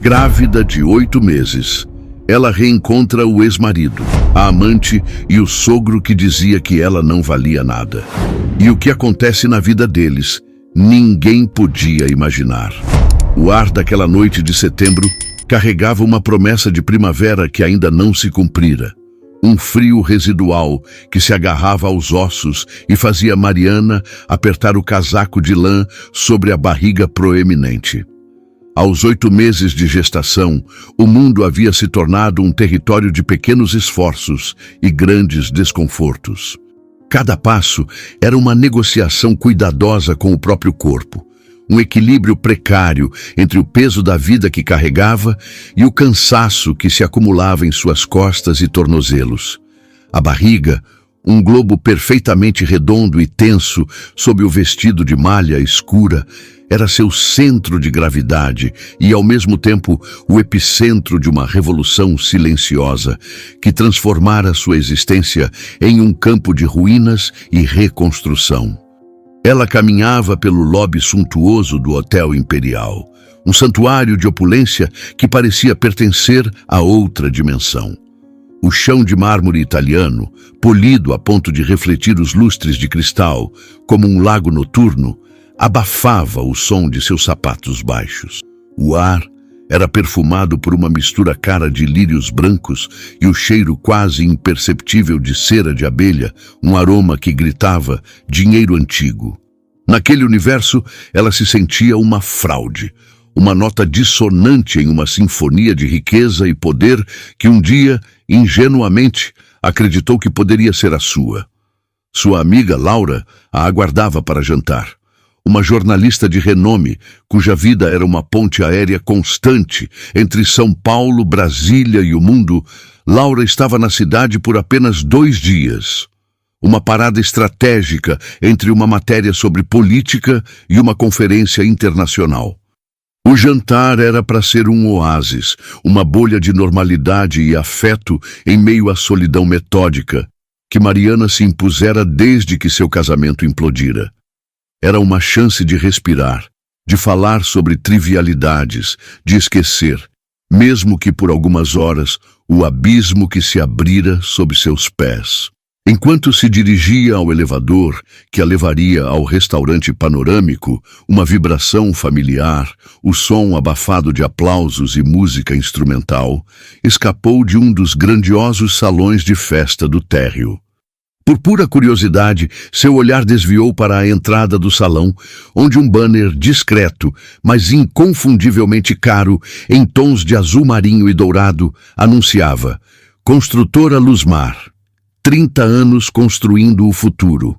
Grávida de 8 meses, ela reencontra o ex-marido, a amante e o sogro que dizia que ela não valia nada. E o que acontece na vida deles, ninguém podia imaginar. O ar daquela noite de setembro carregava uma promessa de primavera que ainda não se cumprira. Um frio residual que se agarrava aos ossos e fazia Mariana apertar o casaco de lã sobre a barriga proeminente. Aos 8 meses de gestação, o mundo havia se tornado um território de pequenos esforços e grandes desconfortos. Cada passo era uma negociação cuidadosa com o próprio corpo, um equilíbrio precário entre o peso da vida que carregava e o cansaço que se acumulava em suas costas e tornozelos. A barriga, um globo perfeitamente redondo e tenso sob o vestido de malha escura, era seu centro de gravidade e, ao mesmo tempo, o epicentro de uma revolução silenciosa que transformara sua existência em um campo de ruínas e reconstrução. Ela caminhava pelo lobby suntuoso do Hotel Imperial, um santuário de opulência que parecia pertencer a outra dimensão. O chão de mármore italiano, polido a ponto de refletir os lustres de cristal, como um lago noturno, abafava o som de seus sapatos baixos. O ar era perfumado por uma mistura cara de lírios brancos e o cheiro quase imperceptível de cera de abelha, um aroma que gritava dinheiro antigo. Naquele universo, ela se sentia uma fraude, uma nota dissonante em uma sinfonia de riqueza e poder que um dia, ingenuamente, acreditou que poderia ser a sua. Sua amiga Laura a aguardava para jantar. Uma jornalista de renome, cuja vida era uma ponte aérea constante entre São Paulo, Brasília e o mundo, Laura estava na cidade por apenas 2 dias. Uma parada estratégica entre uma matéria sobre política e uma conferência internacional. O jantar era para ser um oásis, uma bolha de normalidade e afeto em meio à solidão metódica, que Mariana se impusera desde que seu casamento implodira. Era uma chance de respirar, de falar sobre trivialidades, de esquecer, mesmo que por algumas horas, o abismo que se abrira sob seus pés. Enquanto se dirigia ao elevador que a levaria ao restaurante panorâmico, uma vibração familiar, o som abafado de aplausos e música instrumental, escapou de um dos grandiosos salões de festa do térreo. Por pura curiosidade, seu olhar desviou para a entrada do salão, onde um banner discreto, mas inconfundivelmente caro, em tons de azul marinho e dourado, anunciava Construtora Luzmar, 30 anos construindo o futuro.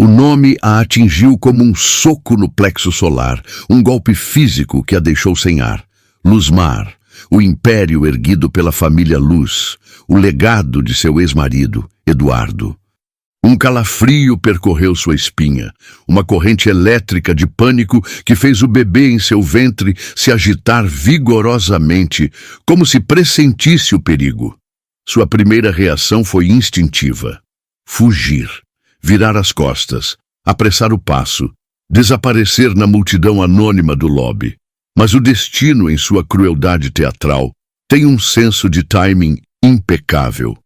O nome a atingiu como um soco no plexo solar, um golpe físico que a deixou sem ar. Luzmar, o império erguido pela família Luz, o legado de seu ex-marido, Eduardo. Um calafrio percorreu sua espinha, uma corrente elétrica de pânico que fez o bebê em seu ventre se agitar vigorosamente, como se pressentisse o perigo. Sua primeira reação foi instintiva. Fugir, virar as costas, apressar o passo, desaparecer na multidão anônima do lobby. Mas o destino, em sua crueldade teatral, tem um senso de timing impecável.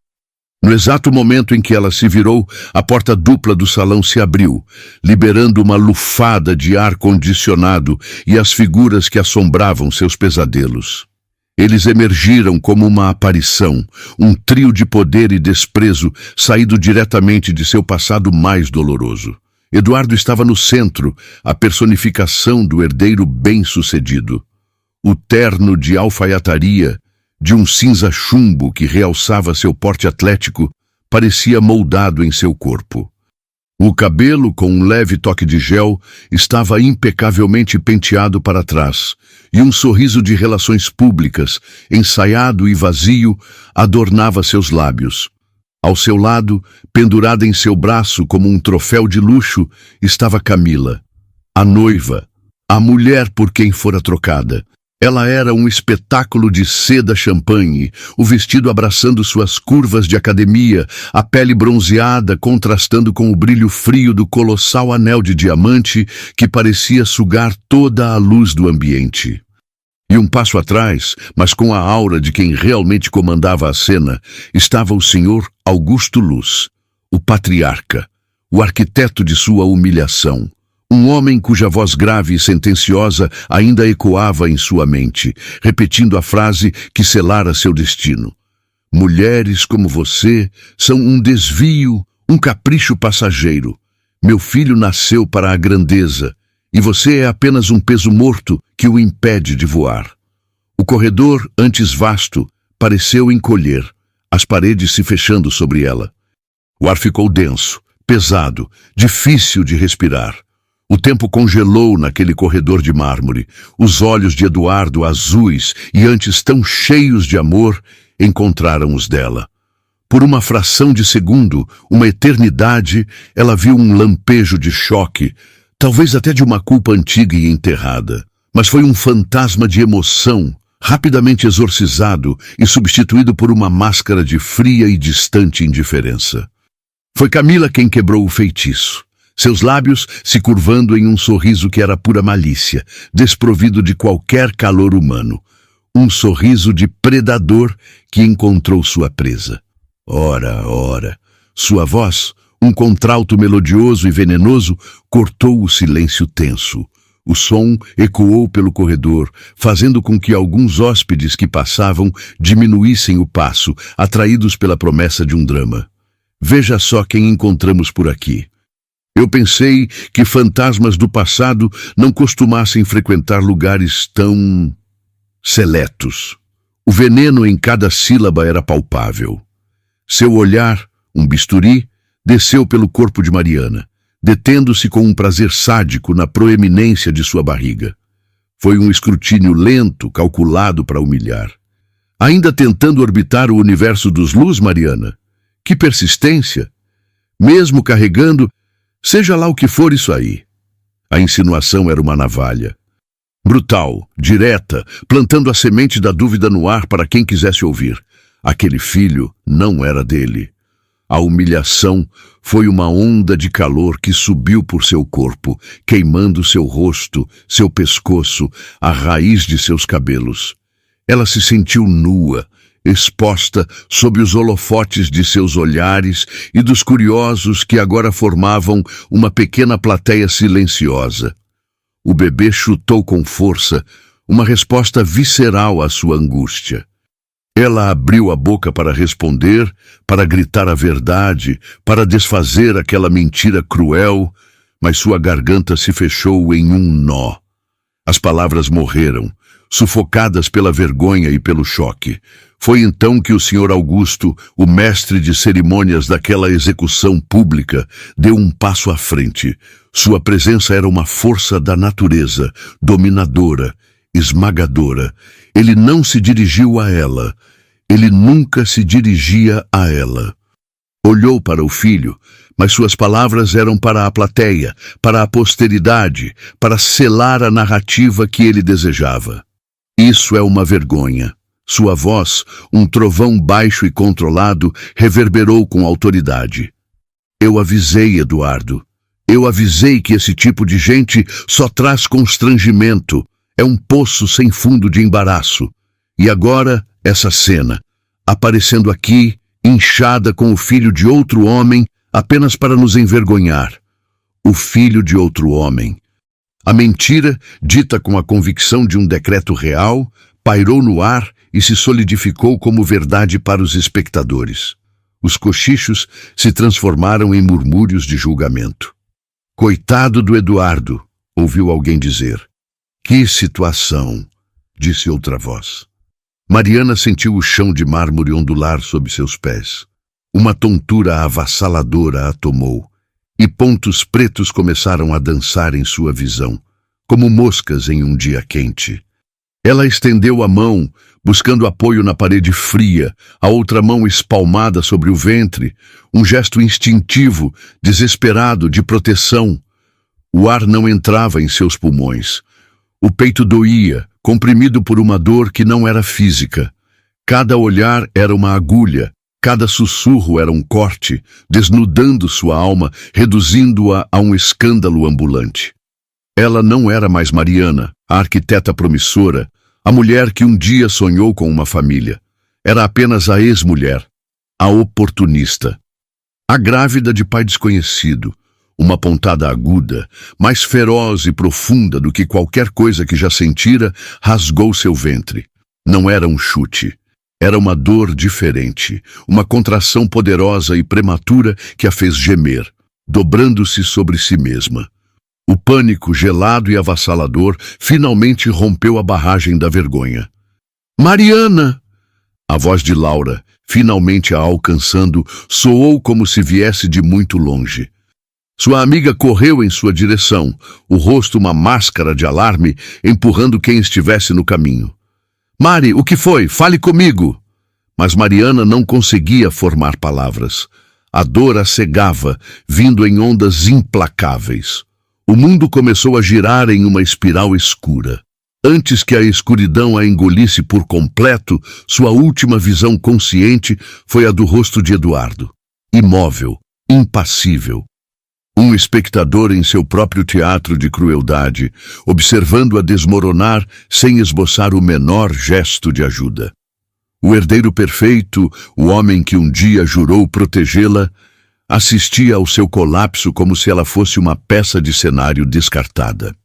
No exato momento em que ela se virou, a porta dupla do salão se abriu, liberando uma lufada de ar condicionado e as figuras que assombravam seus pesadelos. Eles emergiram como uma aparição, um trio de poder e desprezo saído diretamente de seu passado mais doloroso. Eduardo estava no centro, a personificação do herdeiro bem-sucedido. O terno de alfaiataria, de um cinza chumbo que realçava seu porte atlético, parecia moldado em seu corpo. O cabelo, com um leve toque de gel, estava impecavelmente penteado para trás, e um sorriso de relações públicas, ensaiado e vazio, adornava seus lábios. Ao seu lado, pendurada em seu braço como um troféu de luxo, estava Camila, a noiva, a mulher por quem fora trocada. Ela era um espetáculo de seda champanhe, o vestido abraçando suas curvas de academia, a pele bronzeada contrastando com o brilho frio do colossal anel de diamante que parecia sugar toda a luz do ambiente. E um passo atrás, mas com a aura de quem realmente comandava a cena, estava o senhor Augusto Luz, o patriarca, o arquiteto de sua humilhação. Um homem cuja voz grave e sentenciosa ainda ecoava em sua mente, repetindo a frase que selara seu destino. Mulheres como você são um desvio, um capricho passageiro. Meu filho nasceu para a grandeza, e você é apenas um peso morto que o impede de voar. O corredor, antes vasto, pareceu encolher, as paredes se fechando sobre ela. O ar ficou denso, pesado, difícil de respirar. O tempo congelou naquele corredor de mármore. Os olhos de Eduardo, azuis e antes tão cheios de amor, encontraram os dela. Por uma fração de segundo, uma eternidade, ela viu um lampejo de choque, talvez até de uma culpa antiga e enterrada. Mas foi um fantasma de emoção, rapidamente exorcizado e substituído por uma máscara de fria e distante indiferença. Foi Camila quem quebrou o feitiço. Seus lábios se curvando em um sorriso que era pura malícia, desprovido de qualquer calor humano. Um sorriso de predador que encontrou sua presa. Ora, ora. Sua voz, um contralto melodioso e venenoso, cortou o silêncio tenso. O som ecoou pelo corredor, fazendo com que alguns hóspedes que passavam diminuíssem o passo, atraídos pela promessa de um drama. Veja só quem encontramos por aqui. Eu pensei que fantasmas do passado não costumassem frequentar lugares tão seletos. O veneno em cada sílaba era palpável. Seu olhar, um bisturi, desceu pelo corpo de Mariana, detendo-se com um prazer sádico na proeminência de sua barriga. Foi um escrutínio lento, calculado para humilhar. Ainda tentando orbitar o universo dos Luz, Mariana? Que persistência! Mesmo carregando, seja lá o que for isso aí. A insinuação era uma navalha. Brutal, direta, plantando a semente da dúvida no ar para quem quisesse ouvir. Aquele filho não era dele. A humilhação foi uma onda de calor que subiu por seu corpo, queimando seu rosto, seu pescoço, a raiz de seus cabelos. Ela se sentiu nua, exposta sob os holofotes de seus olhares e dos curiosos que agora formavam uma pequena plateia silenciosa. O bebê chutou com força, uma resposta visceral à sua angústia. Ela abriu a boca para responder, para gritar a verdade, para desfazer aquela mentira cruel, mas sua garganta se fechou em um nó. As palavras morreram, sufocadas pela vergonha e pelo choque. Foi então que o Sr. Augusto, o mestre de cerimônias daquela execução pública, deu um passo à frente. Sua presença era uma força da natureza, dominadora, esmagadora. Ele não se dirigiu a ela. Ele nunca se dirigia a ela. Olhou para o filho, mas suas palavras eram para a plateia, para a posteridade, para selar a narrativa que ele desejava. Isso é uma vergonha. Sua voz, um trovão baixo e controlado, reverberou com autoridade. Eu avisei, Eduardo. Eu avisei que esse tipo de gente só traz constrangimento. É um poço sem fundo de embaraço. E agora, essa cena, aparecendo aqui, inchada com o filho de outro homem, apenas para nos envergonhar. O filho de outro homem. A mentira, dita com a convicção de um decreto real, pairou no ar e se solidificou como verdade para os espectadores. Os cochichos se transformaram em murmúrios de julgamento. Coitado do Eduardo, ouviu alguém dizer. Que situação, disse outra voz. Mariana sentiu o chão de mármore ondular sob seus pés. Uma tontura avassaladora a tomou, e pontos pretos começaram a dançar em sua visão, como moscas em um dia quente. Ela estendeu a mão, buscando apoio na parede fria, a outra mão espalmada sobre o ventre, um gesto instintivo, desesperado, de proteção. O ar não entrava em seus pulmões. O peito doía, comprimido por uma dor que não era física. Cada olhar era uma agulha, cada sussurro era um corte, desnudando sua alma, reduzindo-a a um escândalo ambulante. Ela não era mais Mariana, a arquiteta promissora, A mulher que um dia sonhou com uma família. Era apenas a ex-mulher, a oportunista. A grávida de pai desconhecido, uma pontada aguda, mais feroz e profunda do que qualquer coisa que já sentira, rasgou seu ventre. Não era um chute. Era uma dor diferente, uma contração poderosa e prematura que a fez gemer, dobrando-se sobre si mesma. O pânico gelado e avassalador finalmente rompeu a barragem da vergonha. Mariana! A voz de Laura, finalmente a alcançando, soou como se viesse de muito longe. Sua amiga correu em sua direção, o rosto uma máscara de alarme, empurrando quem estivesse no caminho. Mari, o que foi? Fale comigo! Mas Mariana não conseguia formar palavras. A dor a cegava, vindo em ondas implacáveis. O mundo começou a girar em uma espiral escura. Antes que a escuridão a engolisse por completo, sua última visão consciente foi a do rosto de Eduardo. Imóvel, impassível. Um espectador em seu próprio teatro de crueldade, observando-a desmoronar sem esboçar o menor gesto de ajuda. O herdeiro perfeito, o homem que um dia jurou protegê-la, assistia ao seu colapso como se ela fosse uma peça de cenário descartada.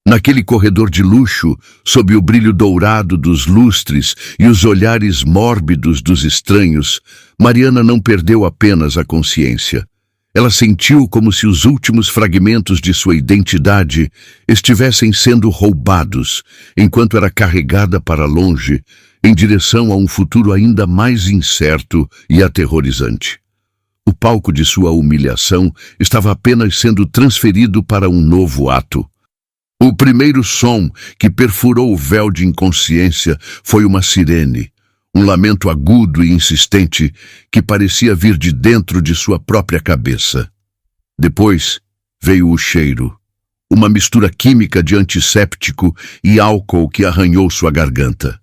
Naquele corredor de luxo, sob o brilho dourado dos lustres e os olhares mórbidos dos estranhos, Mariana não perdeu apenas a consciência. Ela sentiu como se os últimos fragmentos de sua identidade estivessem sendo roubados, enquanto era carregada para longe, em direção a um futuro ainda mais incerto e aterrorizante. O palco de sua humilhação estava apenas sendo transferido para um novo ato. O primeiro som que perfurou o véu de inconsciência foi uma sirene, um lamento agudo e insistente que parecia vir de dentro de sua própria cabeça. Depois veio o cheiro, uma mistura química de antisséptico e álcool que arranhou sua garganta.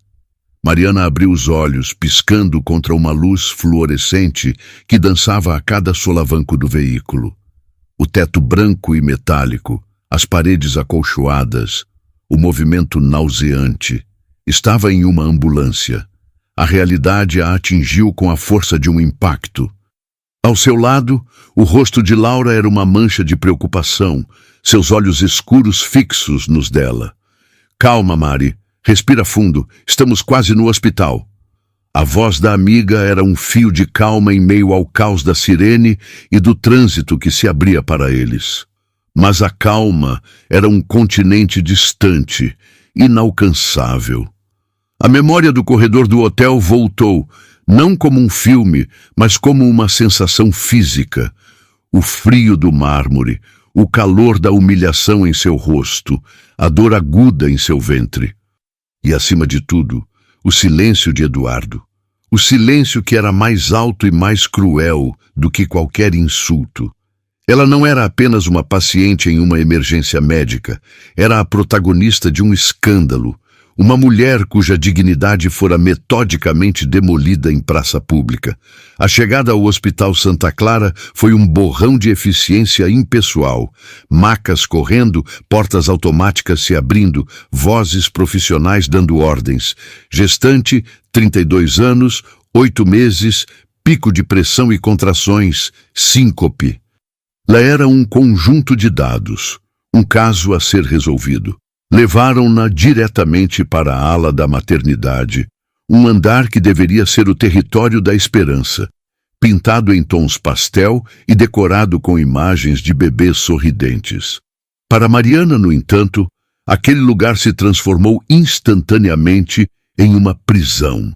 Mariana abriu os olhos, piscando contra uma luz fluorescente que dançava a cada solavanco do veículo. O teto branco e metálico, as paredes acolchoadas, o movimento nauseante. Estava em uma ambulância. A realidade a atingiu com a força de um impacto. Ao seu lado, o rosto de Laura era uma mancha de preocupação, seus olhos escuros fixos nos dela. Calma, Mari. Respira fundo. Estamos quase no hospital. A voz da amiga era um fio de calma em meio ao caos da sirene e do trânsito que se abria para eles. Mas a calma era um continente distante, inalcançável. A memória do corredor do hotel voltou, não como um filme, mas como uma sensação física. O frio do mármore, o calor da humilhação em seu rosto, a dor aguda em seu ventre. E, acima de tudo, o silêncio de Eduardo. O silêncio que era mais alto e mais cruel do que qualquer insulto. Ela não era apenas uma paciente em uma emergência médica, era a protagonista de um escândalo. Uma mulher cuja dignidade fora metodicamente demolida em praça pública. A chegada ao Hospital Santa Clara foi um borrão de eficiência impessoal. Macas correndo, portas automáticas se abrindo, vozes profissionais dando ordens. Gestante, 32 anos, 8 meses, pico de pressão e contrações, síncope. Lá era um conjunto de dados, um caso a ser resolvido. Levaram-na diretamente para a ala da maternidade, um andar que deveria ser o território da esperança, pintado em tons pastel e decorado com imagens de bebês sorridentes. Para Mariana, no entanto, aquele lugar se transformou instantaneamente em uma prisão.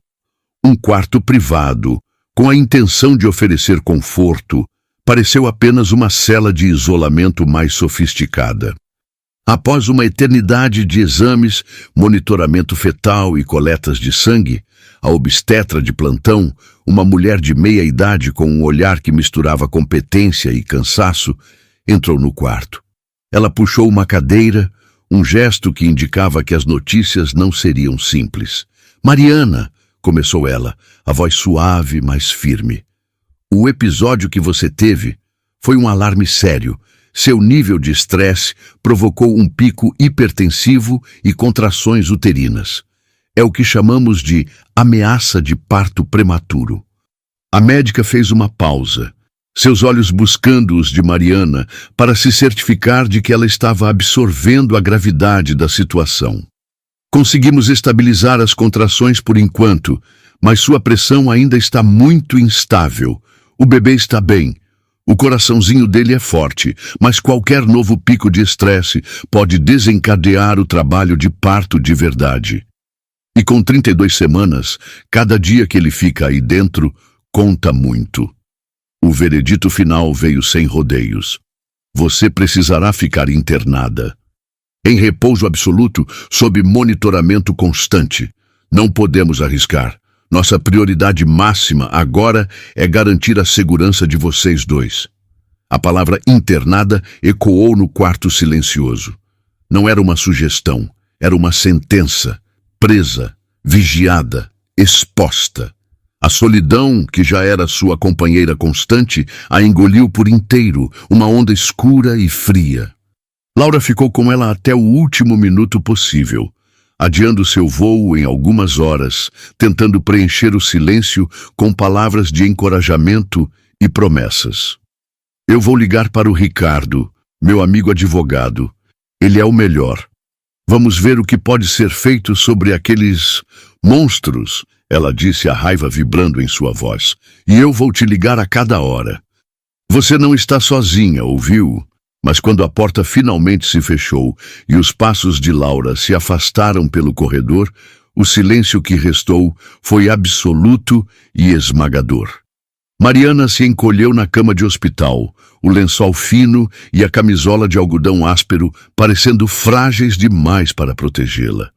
Um quarto privado, com a intenção de oferecer conforto, pareceu apenas uma cela de isolamento mais sofisticada. Após uma eternidade de exames, monitoramento fetal e coletas de sangue, a obstetra de plantão, uma mulher de meia idade com um olhar que misturava competência e cansaço, entrou no quarto. Ela puxou uma cadeira, um gesto que indicava que as notícias não seriam simples. Mariana, começou ela, a voz suave, mas firme. O episódio que você teve foi um alarme sério. Seu nível de estresse provocou um pico hipertensivo e contrações uterinas. É o que chamamos de ameaça de parto prematuro. A médica fez uma pausa, seus olhos buscando os de Mariana para se certificar de que ela estava absorvendo a gravidade da situação. Conseguimos estabilizar as contrações por enquanto, mas sua pressão ainda está muito instável. O bebê está bem. O coraçãozinho dele é forte, mas qualquer novo pico de estresse pode desencadear o trabalho de parto de verdade. E com 32 semanas, cada dia que ele fica aí dentro conta muito. O veredito final veio sem rodeios. Você precisará ficar internada. Em repouso absoluto, sob monitoramento constante. Não podemos arriscar. Nossa prioridade máxima agora é garantir a segurança de vocês dois. A palavra internada ecoou no quarto silencioso. Não era uma sugestão, era uma sentença. Presa, vigiada, exposta. A solidão, que já era sua companheira constante, a engoliu por inteiro, uma onda escura e fria. Laura ficou com ela até o último minuto possível, adiando seu voo em algumas horas, tentando preencher o silêncio com palavras de encorajamento e promessas. Eu vou ligar para o Ricardo, meu amigo advogado. Ele é o melhor. Vamos ver o que pode ser feito sobre aqueles monstros, ela disse, a raiva vibrando em sua voz. E eu vou te ligar a cada hora. Você não está sozinha, ouviu? Mas quando a porta finalmente se fechou e os passos de Laura se afastaram pelo corredor, o silêncio que restou foi absoluto e esmagador. Mariana se encolheu na cama de hospital, o lençol fino e a camisola de algodão áspero parecendo frágeis demais para protegê-la.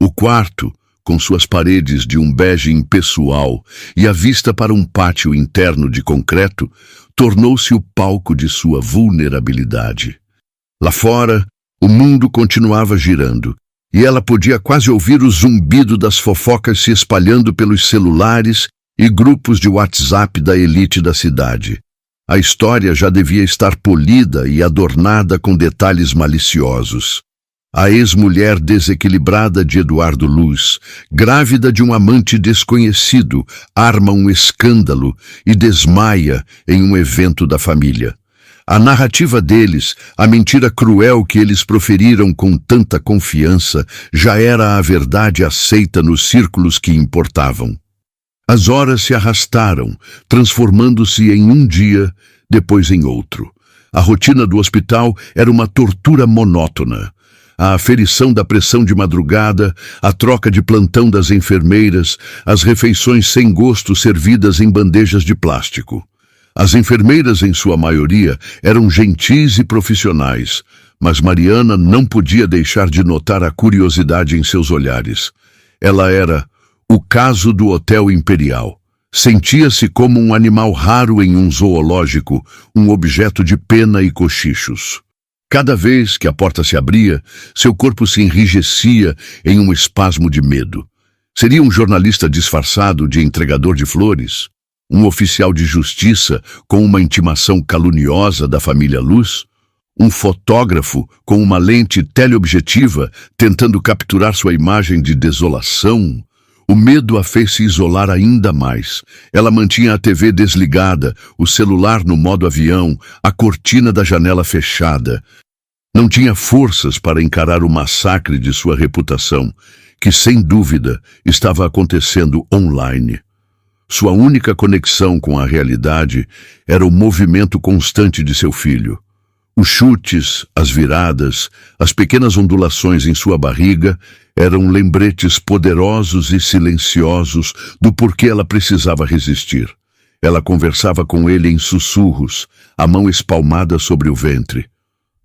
O quarto, com suas paredes de um bege impessoal e a vista para um pátio interno de concreto, tornou-se o palco de sua vulnerabilidade. Lá fora, o mundo continuava girando, e ela podia quase ouvir o zumbido das fofocas se espalhando pelos celulares e grupos de WhatsApp da elite da cidade. A história já devia estar polida e adornada com detalhes maliciosos. A ex-mulher desequilibrada de Eduardo Luz, grávida de um amante desconhecido, arma um escândalo e desmaia em um evento da família. A narrativa deles, a mentira cruel que eles proferiram com tanta confiança, já era a verdade aceita nos círculos que importavam. As horas se arrastaram, transformando-se em um dia, depois em outro. A rotina do hospital era uma tortura monótona. A aferição da pressão de madrugada, a troca de plantão das enfermeiras, as refeições sem gosto servidas em bandejas de plástico. As enfermeiras, em sua maioria, eram gentis e profissionais, mas Mariana não podia deixar de notar a curiosidade em seus olhares. Ela era o caso do Hotel Imperial. Sentia-se como um animal raro em um zoológico, um objeto de pena e cochichos. Cada vez que a porta se abria, seu corpo se enrijecia em um espasmo de medo. Seria um jornalista disfarçado de entregador de flores? Um oficial de justiça com uma intimação caluniosa da família Luz? Um fotógrafo com uma lente teleobjetiva tentando capturar sua imagem de desolação? O medo a fez se isolar ainda mais. Ela mantinha a TV desligada, o celular no modo avião, a cortina da janela fechada. Não tinha forças para encarar o massacre de sua reputação, que sem dúvida estava acontecendo online. Sua única conexão com a realidade era o movimento constante de seu filho. Os chutes, as viradas, as pequenas ondulações em sua barriga eram lembretes poderosos e silenciosos do porquê ela precisava resistir. Ela conversava com ele em sussurros, a mão espalmada sobre o ventre.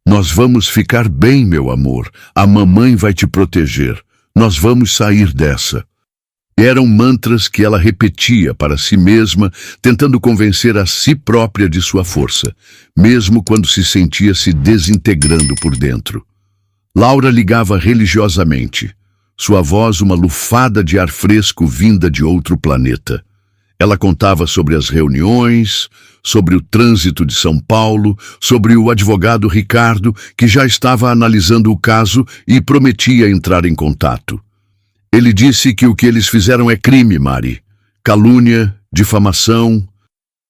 Nós vamos ficar bem, meu amor. A mamãe vai te proteger. Nós vamos sair dessa. Eram mantras que ela repetia para si mesma, tentando convencer a si própria de sua força, mesmo quando se sentia se desintegrando por dentro. Laura ligava religiosamente, sua voz uma lufada de ar fresco vinda de outro planeta. Ela contava sobre as reuniões, sobre o trânsito de São Paulo, sobre o advogado Ricardo, que já estava analisando o caso e prometia entrar em contato. Ele disse que o que eles fizeram é crime, Mari. Calúnia, difamação.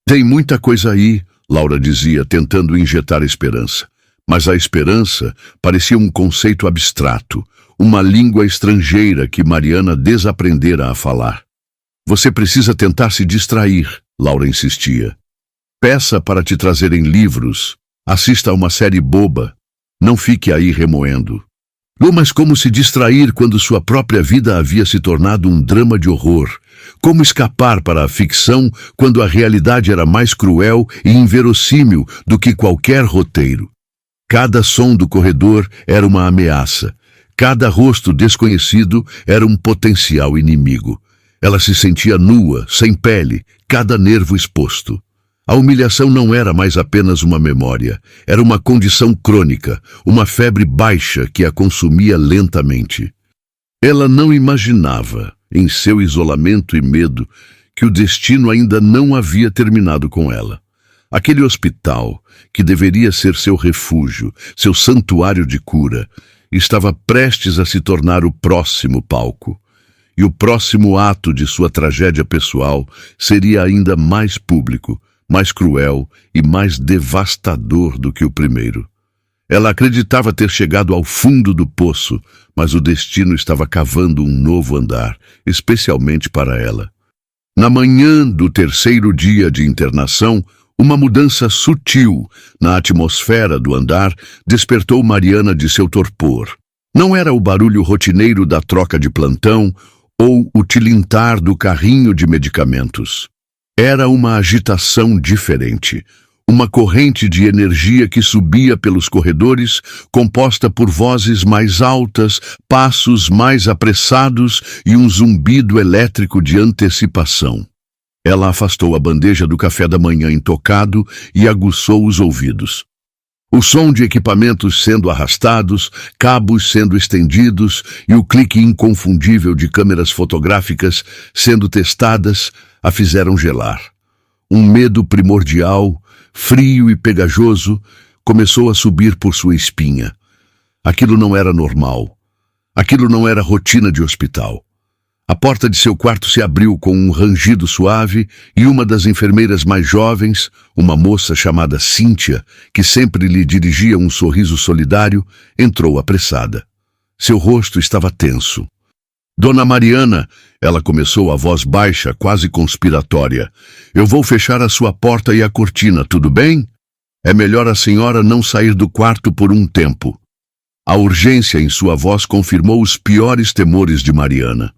Tem muita coisa aí, Laura dizia, tentando injetar esperança. Mas a esperança parecia um conceito abstrato, uma língua estrangeira que Mariana desaprendera a falar. Você precisa tentar se distrair, Laura insistia. Peça para te trazerem livros, assista a uma série boba, não fique aí remoendo. Mas como se distrair quando sua própria vida havia se tornado um drama de horror? Como escapar para a ficção quando a realidade era mais cruel e inverossímil do que qualquer roteiro? Cada som do corredor era uma ameaça. Cada rosto desconhecido era um potencial inimigo. Ela se sentia nua, sem pele, cada nervo exposto. A humilhação não era mais apenas uma memória, era uma condição crônica, uma febre baixa que a consumia lentamente. Ela não imaginava, em seu isolamento e medo, que o destino ainda não havia terminado com ela. Aquele hospital, que deveria ser seu refúgio, seu santuário de cura, estava prestes a se tornar o próximo palco. E o próximo ato de sua tragédia pessoal seria ainda mais público, mais cruel e mais devastador do que o primeiro. Ela acreditava ter chegado ao fundo do poço, mas o destino estava cavando um novo andar, especialmente para ela. Na manhã do terceiro dia de internação, uma mudança sutil na atmosfera do andar despertou Mariana de seu torpor. Não era o barulho rotineiro da troca de plantão ou o tilintar do carrinho de medicamentos. Era uma agitação diferente, uma corrente de energia que subia pelos corredores, composta por vozes mais altas, passos mais apressados e um zumbido elétrico de antecipação. Ela afastou a bandeja do café da manhã intocado e aguçou os ouvidos. O som de equipamentos sendo arrastados, cabos sendo estendidos e o clique inconfundível de câmeras fotográficas sendo testadas a fizeram gelar. Um medo primordial, frio e pegajoso, começou a subir por sua espinha. Aquilo não era normal. Aquilo não era rotina de hospital. A porta de seu quarto se abriu com um rangido suave e uma das enfermeiras mais jovens, uma moça chamada Cíntia, que sempre lhe dirigia um sorriso solidário, entrou apressada. Seu rosto estava tenso. Dona Mariana, ela começou a voz baixa, quase conspiratória. Eu vou fechar a sua porta e a cortina, tudo bem? É melhor a senhora não sair do quarto por um tempo. A urgência em sua voz confirmou os piores temores de Mariana.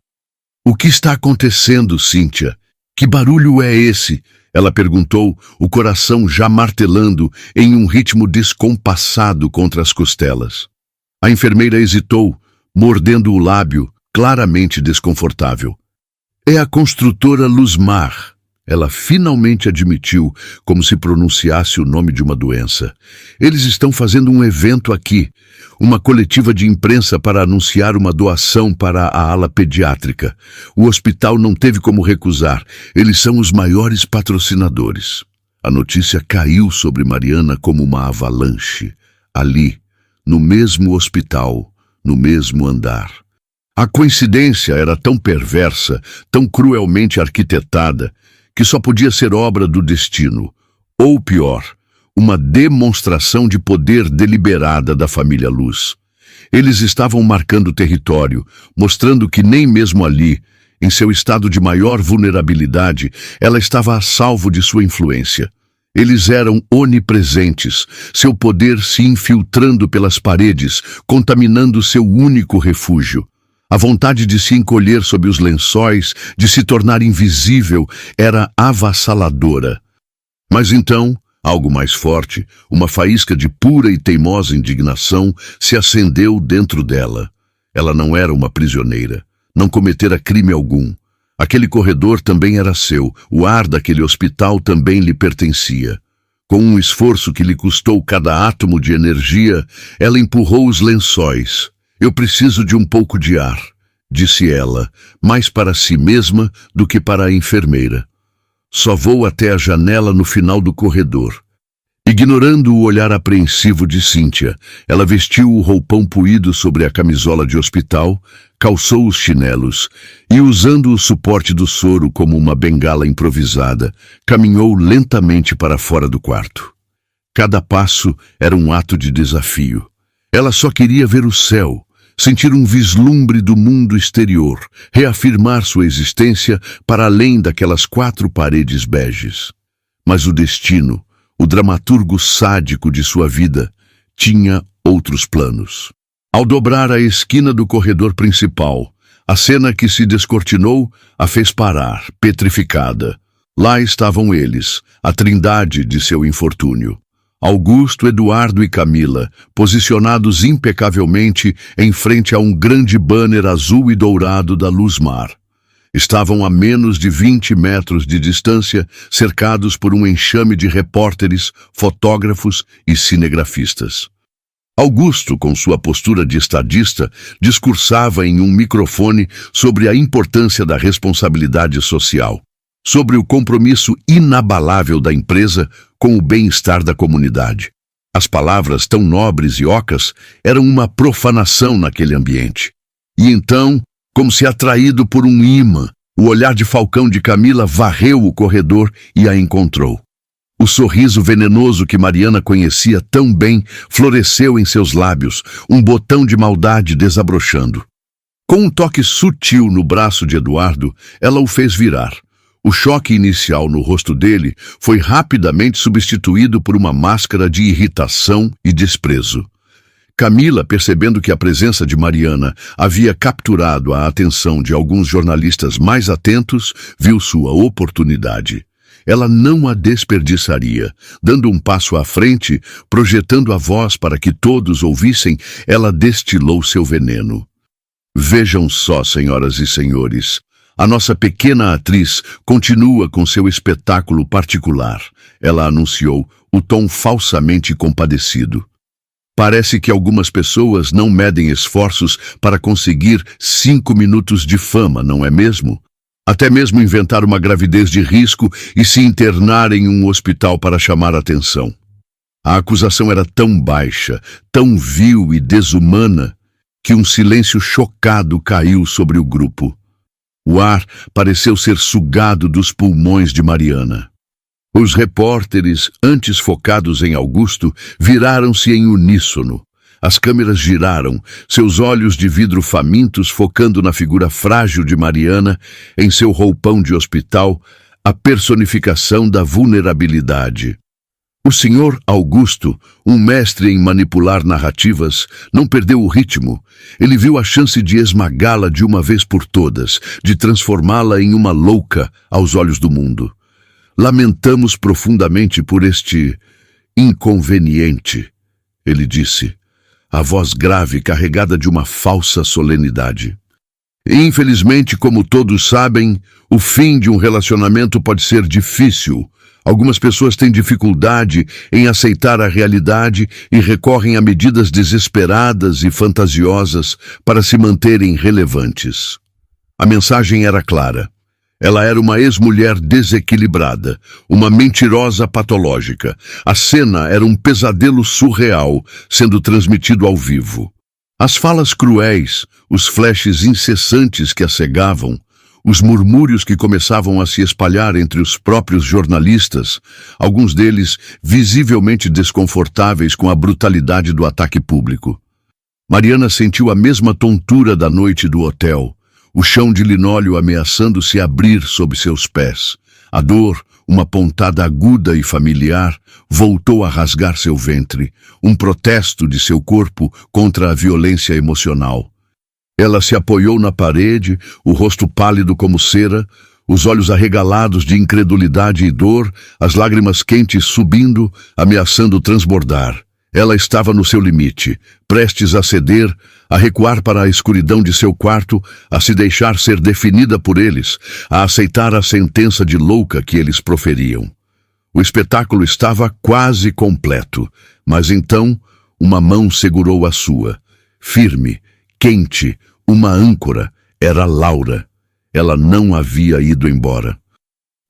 O que está acontecendo, Cíntia? Que barulho é esse? Ela perguntou, o coração já martelando em um ritmo descompassado contra as costelas. A enfermeira hesitou, mordendo o lábio, claramente desconfortável. É a construtora Luzmar. Ela finalmente admitiu, como se pronunciasse o nome de uma doença. Eles estão fazendo um evento aqui, uma coletiva de imprensa para anunciar uma doação para a ala pediátrica. O hospital não teve como recusar. Eles são os maiores patrocinadores. A notícia caiu sobre Mariana como uma avalanche. Ali, no mesmo hospital, no mesmo andar. A coincidência era tão perversa, tão cruelmente arquitetada, que só podia ser obra do destino, ou pior, uma demonstração de poder deliberada da família Luz. Eles estavam marcando território, mostrando que nem mesmo ali, em seu estado de maior vulnerabilidade, ela estava a salvo de sua influência. Eles eram onipresentes, seu poder se infiltrando pelas paredes, contaminando seu único refúgio. A vontade de se encolher sob os lençóis, de se tornar invisível, era avassaladora. Mas então, algo mais forte, uma faísca de pura e teimosa indignação, se acendeu dentro dela. Ela não era uma prisioneira, não cometera crime algum. Aquele corredor também era seu, o ar daquele hospital também lhe pertencia. Com um esforço que lhe custou cada átomo de energia, ela empurrou os lençóis. Eu preciso de um pouco de ar, disse ela, mais para si mesma do que para a enfermeira. Só vou até a janela no final do corredor. Ignorando o olhar apreensivo de Cíntia, ela vestiu o roupão puído sobre a camisola de hospital, calçou os chinelos e, usando o suporte do soro como uma bengala improvisada, caminhou lentamente para fora do quarto. Cada passo era um ato de desafio. Ela só queria ver o céu, sentir um vislumbre do mundo exterior, reafirmar sua existência para além daquelas 4 paredes beges. Mas o destino, o dramaturgo sádico de sua vida, tinha outros planos. Ao dobrar a esquina do corredor principal, a cena que se descortinou a fez parar, petrificada. Lá estavam eles, a trindade de seu infortúnio. Augusto, Eduardo e Camila, posicionados impecavelmente em frente a um grande banner azul e dourado da Luzmar. Estavam a menos de 20 metros de distância, cercados por um enxame de repórteres, fotógrafos e cinegrafistas. Augusto, com sua postura de estadista, discursava em um microfone sobre a importância da responsabilidade social, sobre o compromisso inabalável da empresa com o bem-estar da comunidade. As palavras, tão nobres e ocas, eram uma profanação naquele ambiente. E então, como se atraído por um ímã, o olhar de falcão de Camila varreu o corredor e a encontrou. O sorriso venenoso que Mariana conhecia tão bem floresceu em seus lábios, um botão de maldade desabrochando. Com um toque sutil no braço de Eduardo, ela o fez virar. O choque inicial no rosto dele foi rapidamente substituído por uma máscara de irritação e desprezo. Camila, percebendo que a presença de Mariana havia capturado a atenção de alguns jornalistas mais atentos, viu sua oportunidade. Ela não a desperdiçaria. Dando um passo à frente, projetando a voz para que todos ouvissem, ela destilou seu veneno. Vejam só, senhoras e senhores. A nossa pequena atriz continua com seu espetáculo particular. Ela anunciou, o tom falsamente compadecido. Parece que algumas pessoas não medem esforços para conseguir 5 minutos de fama, não é mesmo? Até mesmo inventar uma gravidez de risco e se internar em um hospital para chamar atenção. A acusação era tão baixa, tão vil e desumana, que um silêncio chocado caiu sobre o grupo. O ar pareceu ser sugado dos pulmões de Mariana. Os repórteres, antes focados em Augusto, viraram-se em uníssono. As câmeras giraram, seus olhos de vidro famintos focando na figura frágil de Mariana, em seu roupão de hospital, a personificação da vulnerabilidade. O senhor Augusto, um mestre em manipular narrativas, não perdeu o ritmo. Ele viu a chance de esmagá-la de uma vez por todas, de transformá-la em uma louca aos olhos do mundo. Lamentamos profundamente por este inconveniente, ele disse, a voz grave carregada de uma falsa solenidade. Infelizmente, como todos sabem, o fim de um relacionamento pode ser difícil. Algumas pessoas têm dificuldade em aceitar a realidade e recorrem a medidas desesperadas e fantasiosas para se manterem relevantes. A mensagem era clara. Ela era uma ex-mulher desequilibrada, uma mentirosa patológica. A cena era um pesadelo surreal, sendo transmitido ao vivo. As falas cruéis, os flashes incessantes que a cegavam, os murmúrios que começavam a se espalhar entre os próprios jornalistas, alguns deles visivelmente desconfortáveis com a brutalidade do ataque público. Mariana sentiu a mesma tontura da noite do hotel, o chão de linóleo ameaçando se abrir sob seus pés. A dor, uma pontada aguda e familiar, voltou a rasgar seu ventre, um protesto de seu corpo contra a violência emocional. Ela se apoiou na parede, o rosto pálido como cera, os olhos arregalados de incredulidade e dor, as lágrimas quentes subindo, ameaçando transbordar. Ela estava no seu limite, prestes a ceder, a recuar para a escuridão de seu quarto, a se deixar ser definida por eles, a aceitar a sentença de louca que eles proferiam. O espetáculo estava quase completo, mas então uma mão segurou a sua. Firme, quente, uma âncora, era Laura. Ela não havia ido embora.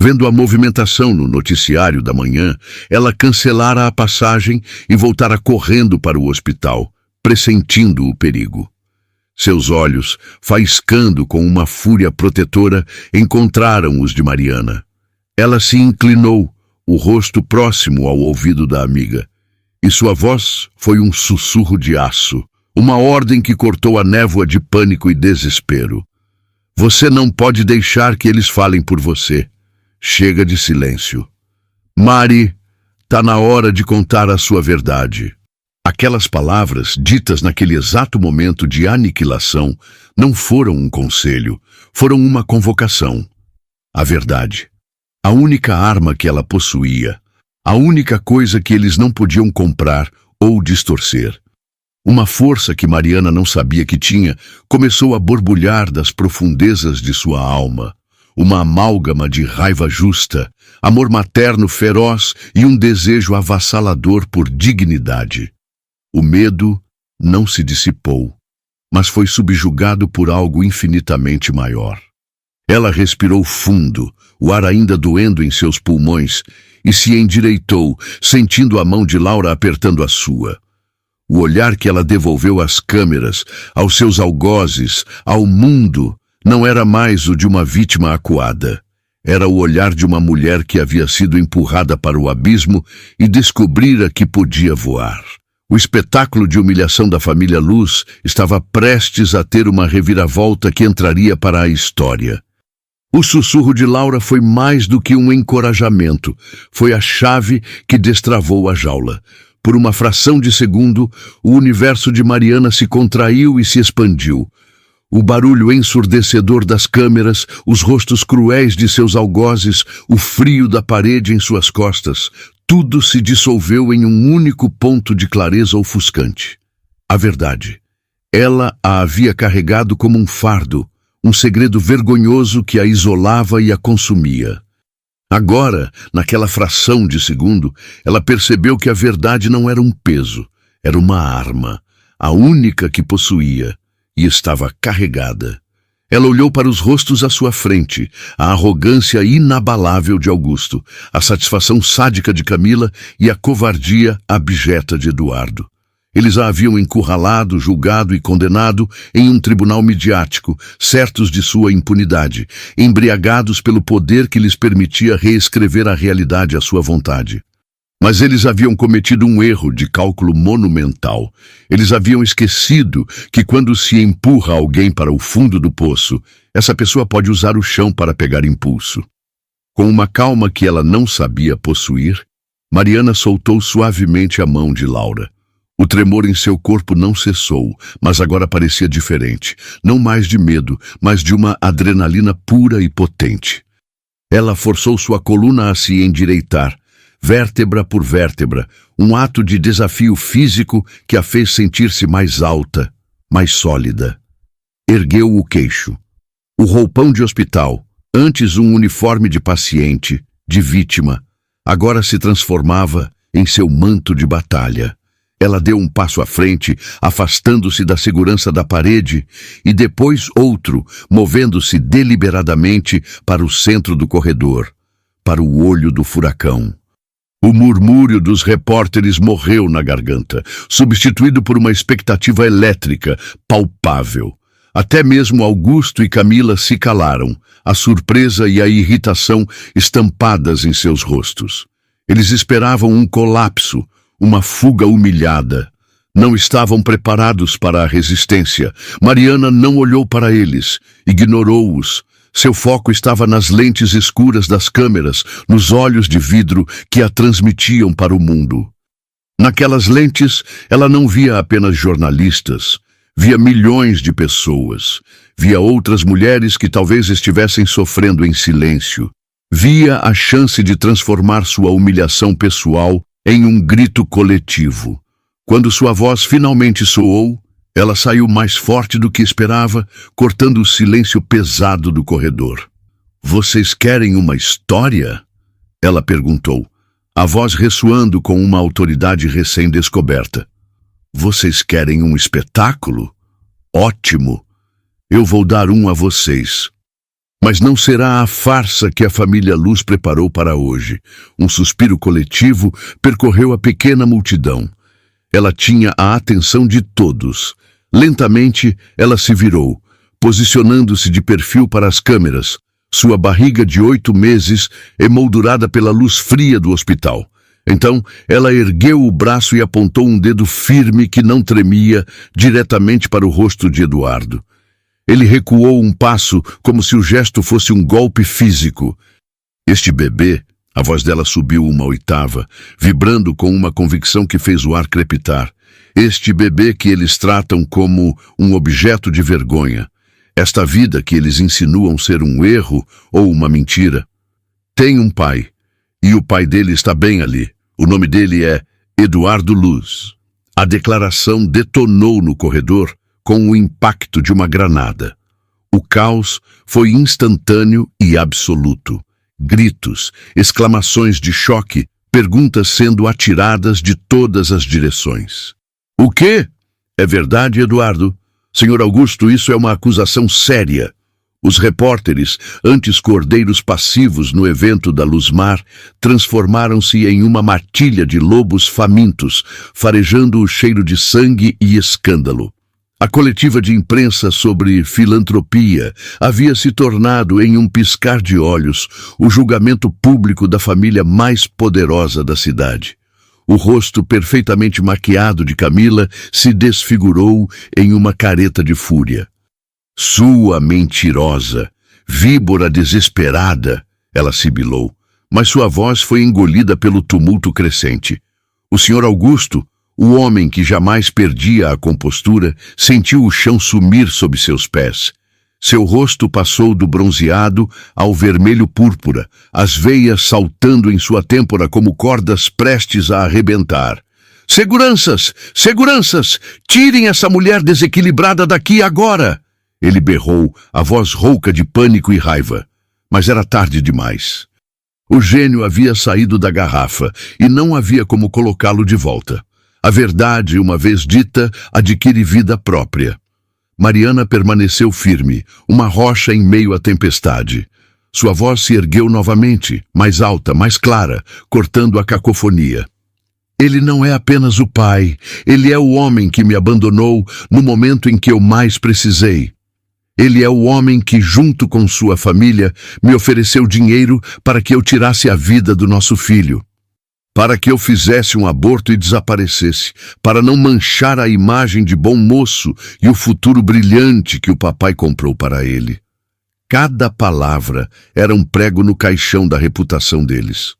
Vendo a movimentação no noticiário da manhã, ela cancelara a passagem e voltara correndo para o hospital, pressentindo o perigo. Seus olhos, faiscando com uma fúria protetora, encontraram os de Mariana. Ela se inclinou, o rosto próximo ao ouvido da amiga, e sua voz foi um sussurro de aço, uma ordem que cortou a névoa de pânico e desespero. Você não pode deixar que eles falem por você. Chega de silêncio. Mari, tá na hora de contar a sua verdade. Aquelas palavras, ditas naquele exato momento de aniquilação, não foram um conselho, foram uma convocação. A verdade. A única arma que ela possuía, a única coisa que eles não podiam comprar ou distorcer. Uma força que Mariana não sabia que tinha começou a borbulhar das profundezas de sua alma. Uma amálgama de raiva justa, amor materno feroz e um desejo avassalador por dignidade. O medo não se dissipou, mas foi subjugado por algo infinitamente maior. Ela respirou fundo, o ar ainda doendo em seus pulmões, e se endireitou, sentindo a mão de Laura apertando a sua. O olhar que ela devolveu às câmeras, aos seus algozes, ao mundo, não era mais o de uma vítima acuada. Era o olhar de uma mulher que havia sido empurrada para o abismo e descobrira que podia voar. O espetáculo de humilhação da família Luz estava prestes a ter uma reviravolta que entraria para a história. O sussurro de Laura foi mais do que um encorajamento, foi a chave que destravou a jaula. Por uma fração de segundo, o universo de Mariana se contraiu e se expandiu. O barulho ensurdecedor das câmeras, os rostos cruéis de seus algozes, o frio da parede em suas costas, tudo se dissolveu em um único ponto de clareza ofuscante. A verdade. Ela a havia carregado como um fardo, um segredo vergonhoso que a isolava e a consumia. Agora, naquela fração de segundo, ela percebeu que a verdade não era um peso, era uma arma, a única que possuía, e estava carregada. Ela olhou para os rostos à sua frente, a arrogância inabalável de Augusto, a satisfação sádica de Camila e a covardia abjeta de Eduardo. Eles a haviam encurralado, julgado e condenado em um tribunal midiático, certos de sua impunidade, embriagados pelo poder que lhes permitia reescrever a realidade à sua vontade. Mas eles haviam cometido um erro de cálculo monumental. Eles haviam esquecido que quando se empurra alguém para o fundo do poço, essa pessoa pode usar o chão para pegar impulso. Com uma calma que ela não sabia possuir, Mariana soltou suavemente a mão de Laura. O tremor em seu corpo não cessou, mas agora parecia diferente, não mais de medo, mas de uma adrenalina pura e potente. Ela forçou sua coluna a se endireitar, vértebra por vértebra, um ato de desafio físico que a fez sentir-se mais alta, mais sólida. Ergueu o queixo. O roupão de hospital, antes um uniforme de paciente, de vítima, agora se transformava em seu manto de batalha. Ela deu um passo à frente, afastando-se da segurança da parede, e depois outro, movendo-se deliberadamente para o centro do corredor, para o olho do furacão. O murmúrio dos repórteres morreu na garganta, substituído por uma expectativa elétrica, palpável. Até mesmo Augusto e Camila se calaram, a surpresa e a irritação estampadas em seus rostos. Eles esperavam um colapso, uma fuga humilhada. Não estavam preparados para a resistência. Mariana não olhou para eles, ignorou-os. Seu foco estava nas lentes escuras das câmeras, nos olhos de vidro que a transmitiam para o mundo. Naquelas lentes, ela não via apenas jornalistas, via milhões de pessoas. Via outras mulheres que talvez estivessem sofrendo em silêncio. Via a chance de transformar sua humilhação pessoal em um grito coletivo. Quando sua voz finalmente soou, ela saiu mais forte do que esperava, cortando o silêncio pesado do corredor. "Vocês querem uma história?" ela perguntou, a voz ressoando com uma autoridade recém-descoberta. "Vocês querem um espetáculo? Ótimo! Eu vou dar um a vocês." Mas não será a farsa que a família Luz preparou para hoje. Um suspiro coletivo percorreu a pequena multidão. Ela tinha a atenção de todos. Lentamente, ela se virou, posicionando-se de perfil para as câmeras, sua barriga de 8 meses emoldurada pela luz fria do hospital. Então, ela ergueu o braço e apontou um dedo firme que não tremia diretamente para o rosto de Eduardo. Ele recuou um passo, como se o gesto fosse um golpe físico. Este bebê, a voz dela subiu uma oitava, vibrando com uma convicção que fez o ar crepitar. Este bebê que eles tratam como um objeto de vergonha. Esta vida que eles insinuam ser um erro ou uma mentira. Tem um pai, e o pai dele está bem ali. O nome dele é Eduardo Luz. A declaração detonou no corredor com o impacto de uma granada. O caos foi instantâneo e absoluto. Gritos, exclamações de choque, perguntas sendo atiradas de todas as direções. O quê? É verdade, Eduardo? Senhor Augusto, isso é uma acusação séria. Os repórteres, antes cordeiros passivos no evento da Luzmar, transformaram-se em uma matilha de lobos famintos, farejando o cheiro de sangue e escândalo. A coletiva de imprensa sobre filantropia havia se tornado, em um piscar de olhos, o julgamento público da família mais poderosa da cidade. O rosto perfeitamente maquiado de Camila se desfigurou em uma careta de fúria. Sua mentirosa, víbora desesperada, ela sibilou, mas sua voz foi engolida pelo tumulto crescente. O Sr. Augusto, o homem que jamais perdia a compostura, sentiu o chão sumir sob seus pés. Seu rosto passou do bronzeado ao vermelho púrpura, as veias saltando em sua têmpora como cordas prestes a arrebentar. Seguranças! Seguranças! Tirem essa mulher desequilibrada daqui agora! Ele berrou, a voz rouca de pânico e raiva. Mas era tarde demais. O gênio havia saído da garrafa e não havia como colocá-lo de volta. A verdade, uma vez dita, adquire vida própria. Mariana permaneceu firme, uma rocha em meio à tempestade. Sua voz se ergueu novamente, mais alta, mais clara, cortando a cacofonia. Ele não é apenas o pai, ele é o homem que me abandonou no momento em que eu mais precisei. Ele é o homem que, junto com sua família, me ofereceu dinheiro para que eu tirasse a vida do nosso filho. Para que eu fizesse um aborto e desaparecesse, para não manchar a imagem de bom moço e o futuro brilhante que o papai comprou para ele. Cada palavra era um prego no caixão da reputação deles.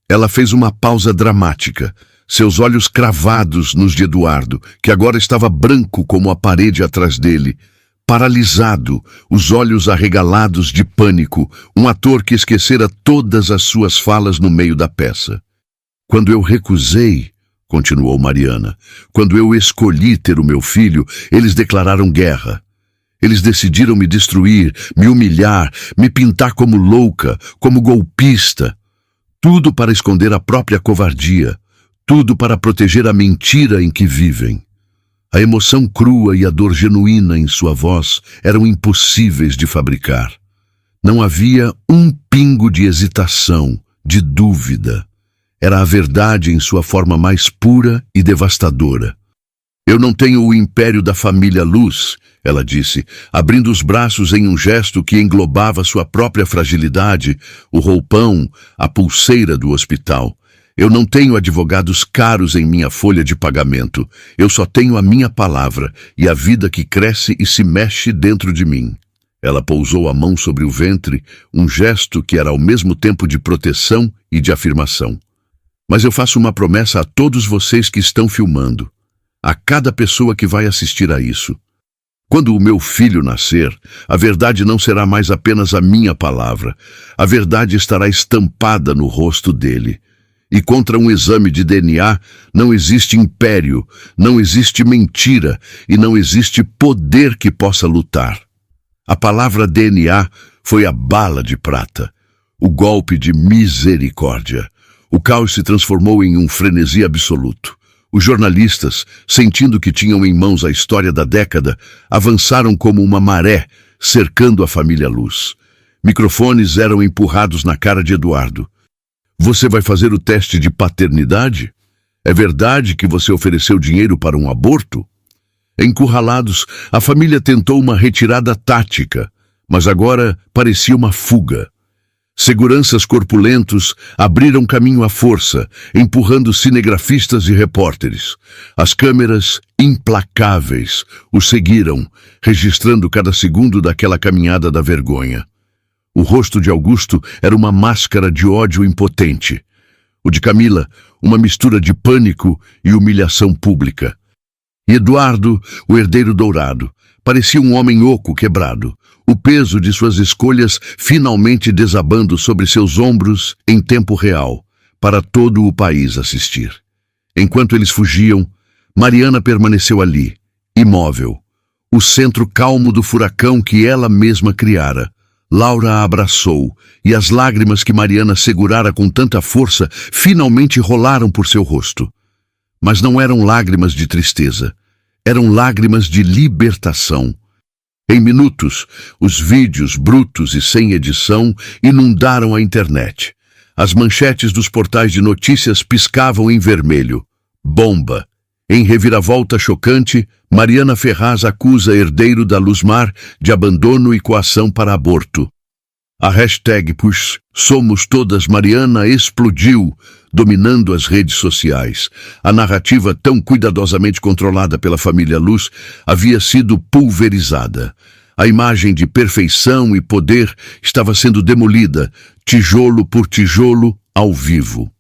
Ela fez uma pausa dramática, seus olhos cravados nos de Eduardo, que agora estava branco como a parede atrás dele, paralisado, os olhos arregalados de pânico, um ator que esquecera todas as suas falas no meio da peça. Quando eu recusei, continuou Mariana, quando eu escolhi ter o meu filho, eles declararam guerra. Eles decidiram me destruir, me humilhar, me pintar como louca, como golpista. Tudo para esconder a própria covardia, tudo para proteger a mentira em que vivem. A emoção crua e a dor genuína em sua voz eram impossíveis de fabricar. Não havia um pingo de hesitação, de dúvida. Era a verdade em sua forma mais pura e devastadora. Eu não tenho o império da família Luz, ela disse, abrindo os braços em um gesto que englobava sua própria fragilidade, o roupão, a pulseira do hospital. Eu não tenho advogados caros em minha folha de pagamento. Eu só tenho a minha palavra e a vida que cresce e se mexe dentro de mim. Ela pousou a mão sobre o ventre, um gesto que era ao mesmo tempo de proteção e de afirmação. Mas eu faço uma promessa a todos vocês que estão filmando, a cada pessoa que vai assistir a isso. Quando o meu filho nascer, a verdade não será mais apenas a minha palavra. A verdade estará estampada no rosto dele. E contra um exame de DNA não existe império, não existe mentira e não existe poder que possa lutar. A palavra DNA foi a bala de prata, o golpe de misericórdia. O caos se transformou em um frenesi absoluto. Os jornalistas, sentindo que tinham em mãos a história da década, avançaram como uma maré, cercando a família Luz. Microfones eram empurrados na cara de Eduardo. Você vai fazer o teste de paternidade? É verdade que você ofereceu dinheiro para um aborto? Encurralados, a família tentou uma retirada tática, mas agora parecia uma fuga. Seguranças corpulentos abriram caminho à força, empurrando cinegrafistas e repórteres. As câmeras, implacáveis, os seguiram, registrando cada segundo daquela caminhada da vergonha. O rosto de Augusto era uma máscara de ódio impotente. O de Camila, uma mistura de pânico e humilhação pública. E Eduardo, o herdeiro dourado, parecia um homem oco quebrado, o peso de suas escolhas finalmente desabando sobre seus ombros em tempo real, para todo o país assistir. Enquanto eles fugiam, Mariana permaneceu ali, imóvel, o centro calmo do furacão que ela mesma criara. Laura a abraçou, e as lágrimas que Mariana segurara com tanta força finalmente rolaram por seu rosto. Mas não eram lágrimas de tristeza, eram lágrimas de libertação. Em minutos, os vídeos brutos e sem edição inundaram a internet. As manchetes dos portais de notícias piscavam em vermelho. Bomba. Em reviravolta chocante, Mariana Ferraz acusa herdeiro da Luzmar de abandono e coação para aborto. A hashtag Push Somos Todas Mariana explodiu, dominando as redes sociais. A narrativa tão cuidadosamente controlada pela família Luz havia sido pulverizada. A imagem de perfeição e poder estava sendo demolida, tijolo por tijolo, ao vivo.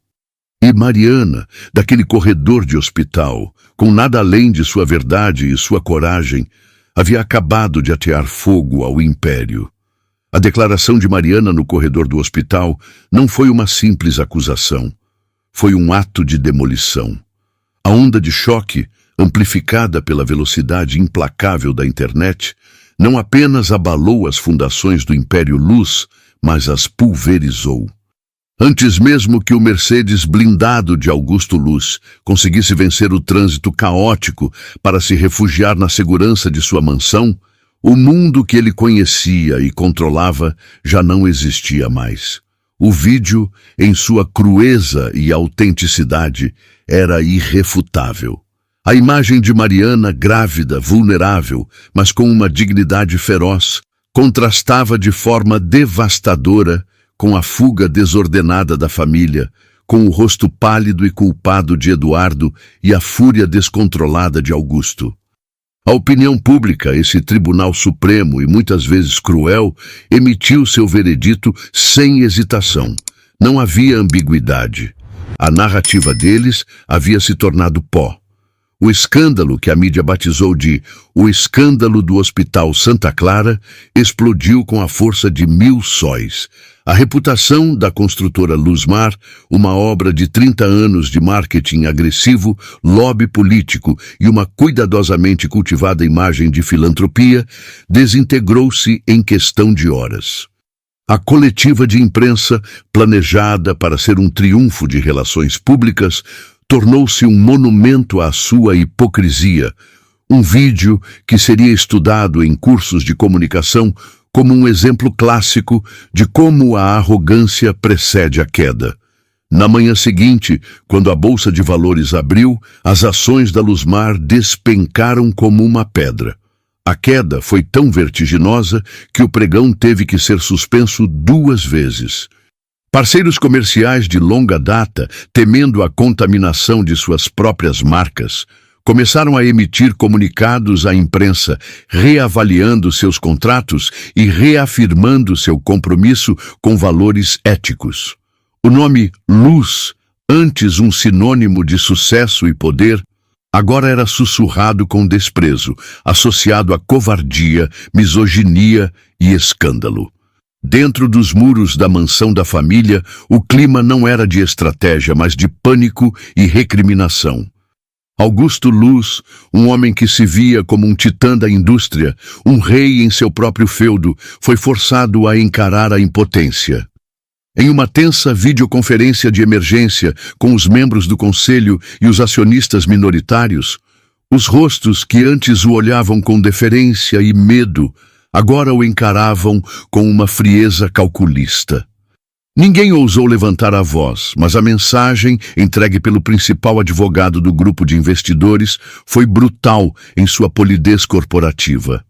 E Mariana, daquele corredor de hospital, com nada além de sua verdade e sua coragem, havia acabado de atear fogo ao império. A declaração de Mariana no corredor do hospital não foi uma simples acusação. Foi um ato de demolição. A onda de choque, amplificada pela velocidade implacável da internet, não apenas abalou as fundações do Império Luz, mas as pulverizou. Antes mesmo que o Mercedes blindado de Augusto Luz conseguisse vencer o trânsito caótico para se refugiar na segurança de sua mansão, o mundo que ele conhecia e controlava já não existia mais. O vídeo, em sua crueza e autenticidade, era irrefutável. A imagem de Mariana, grávida, vulnerável, mas com uma dignidade feroz, contrastava de forma devastadora com a fuga desordenada da família, com o rosto pálido e culpado de Eduardo e a fúria descontrolada de Augusto. A opinião pública, esse tribunal supremo e muitas vezes cruel, emitiu seu veredito sem hesitação. Não havia ambiguidade. A narrativa deles havia se tornado pó. O escândalo que a mídia batizou de o escândalo do Hospital Santa Clara explodiu com a força de 1000 sóis. A reputação da construtora Luzmar, uma obra de 30 anos de marketing agressivo, lobby político e uma cuidadosamente cultivada imagem de filantropia, desintegrou-se em questão de horas. A coletiva de imprensa, planejada para ser um triunfo de relações públicas, tornou-se um monumento à sua hipocrisia, um vídeo que seria estudado em cursos de comunicação como um exemplo clássico de como a arrogância precede a queda. Na manhã seguinte, quando a Bolsa de Valores abriu, as ações da Luzmar despencaram como uma pedra. A queda foi tão vertiginosa que o pregão teve que ser suspenso 2 vezes. Parceiros comerciais de longa data, temendo a contaminação de suas próprias marcas, começaram a emitir comunicados à imprensa, reavaliando seus contratos e reafirmando seu compromisso com valores éticos. O nome Luz, antes um sinônimo de sucesso e poder, agora era sussurrado com desprezo, associado a covardia, misoginia e escândalo. Dentro dos muros da mansão da família, o clima não era de estratégia, mas de pânico e recriminação. Augusto Luz, um homem que se via como um titã da indústria, um rei em seu próprio feudo, foi forçado a encarar a impotência. Em uma tensa videoconferência de emergência com os membros do conselho e os acionistas minoritários, os rostos que antes o olhavam com deferência e medo, agora o encaravam com uma frieza calculista. Ninguém ousou levantar a voz, mas a mensagem, entregue pelo principal advogado do grupo de investidores, foi brutal em sua polidez corporativa.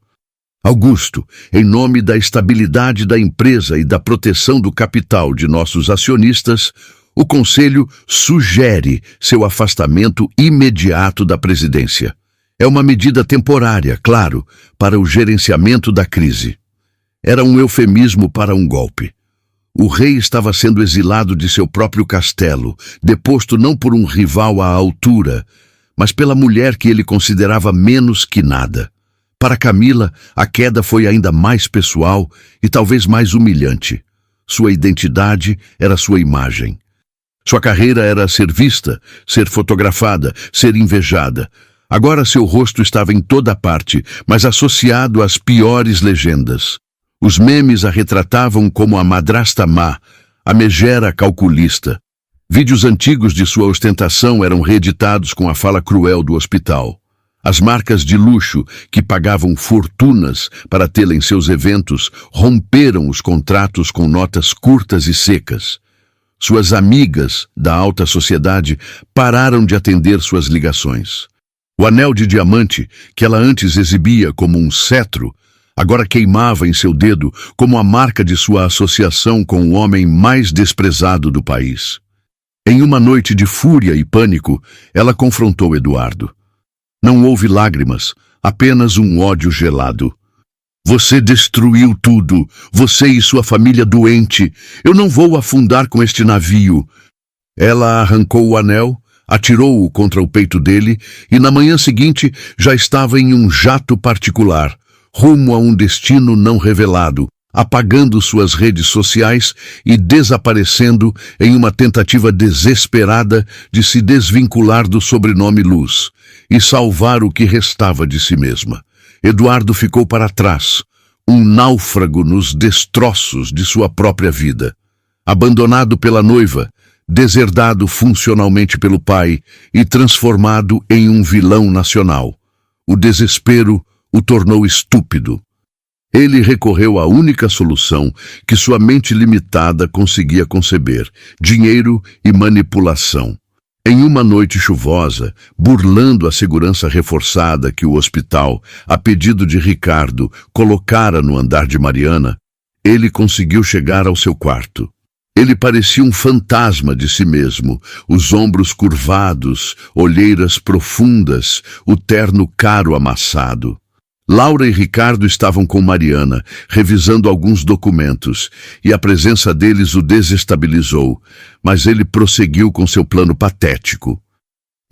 Augusto, em nome da estabilidade da empresa e da proteção do capital de nossos acionistas, o Conselho sugere seu afastamento imediato da presidência. É uma medida temporária, claro, para o gerenciamento da crise. Era um eufemismo para um golpe. O rei estava sendo exilado de seu próprio castelo, deposto não por um rival à altura, mas pela mulher que ele considerava menos que nada. Para Camila, a queda foi ainda mais pessoal e talvez mais humilhante. Sua identidade era sua imagem. Sua carreira era ser vista, ser fotografada, ser invejada. Agora seu rosto estava em toda parte, mas associado às piores legendas. Os memes a retratavam como a madrasta má, a megera calculista. Vídeos antigos de sua ostentação eram reeditados com a fala cruel do hospital. As marcas de luxo, que pagavam fortunas para tê-la em seus eventos, romperam os contratos com notas curtas e secas. Suas amigas da alta sociedade pararam de atender suas ligações. O anel de diamante, que ela antes exibia como um cetro, agora queimava em seu dedo como a marca de sua associação com o homem mais desprezado do país. Em uma noite de fúria e pânico, ela confrontou Eduardo. Não houve lágrimas, apenas um ódio gelado. Você destruiu tudo, você e sua família doente. Eu não vou afundar com este navio. Ela arrancou o anel, atirou-o contra o peito dele e na manhã seguinte já estava em um jato particular, rumo a um destino não revelado, apagando suas redes sociais e desaparecendo em uma tentativa desesperada de se desvincular do sobrenome Luz e salvar o que restava de si mesma. Eduardo ficou para trás, um náufrago nos destroços de sua própria vida. Abandonado pela noiva, deserdado funcionalmente pelo pai e transformado em um vilão nacional. O desespero o tornou estúpido. Ele recorreu à única solução que sua mente limitada conseguia conceber: dinheiro e manipulação. Em uma noite chuvosa, burlando a segurança reforçada que o hospital, a pedido de Ricardo, colocara no andar de Mariana, ele conseguiu chegar ao seu quarto. Ele parecia um fantasma de si mesmo, os ombros curvados, olheiras profundas, o terno caro amassado. Laura e Ricardo estavam com Mariana, revisando alguns documentos, e a presença deles o desestabilizou, mas ele prosseguiu com seu plano patético.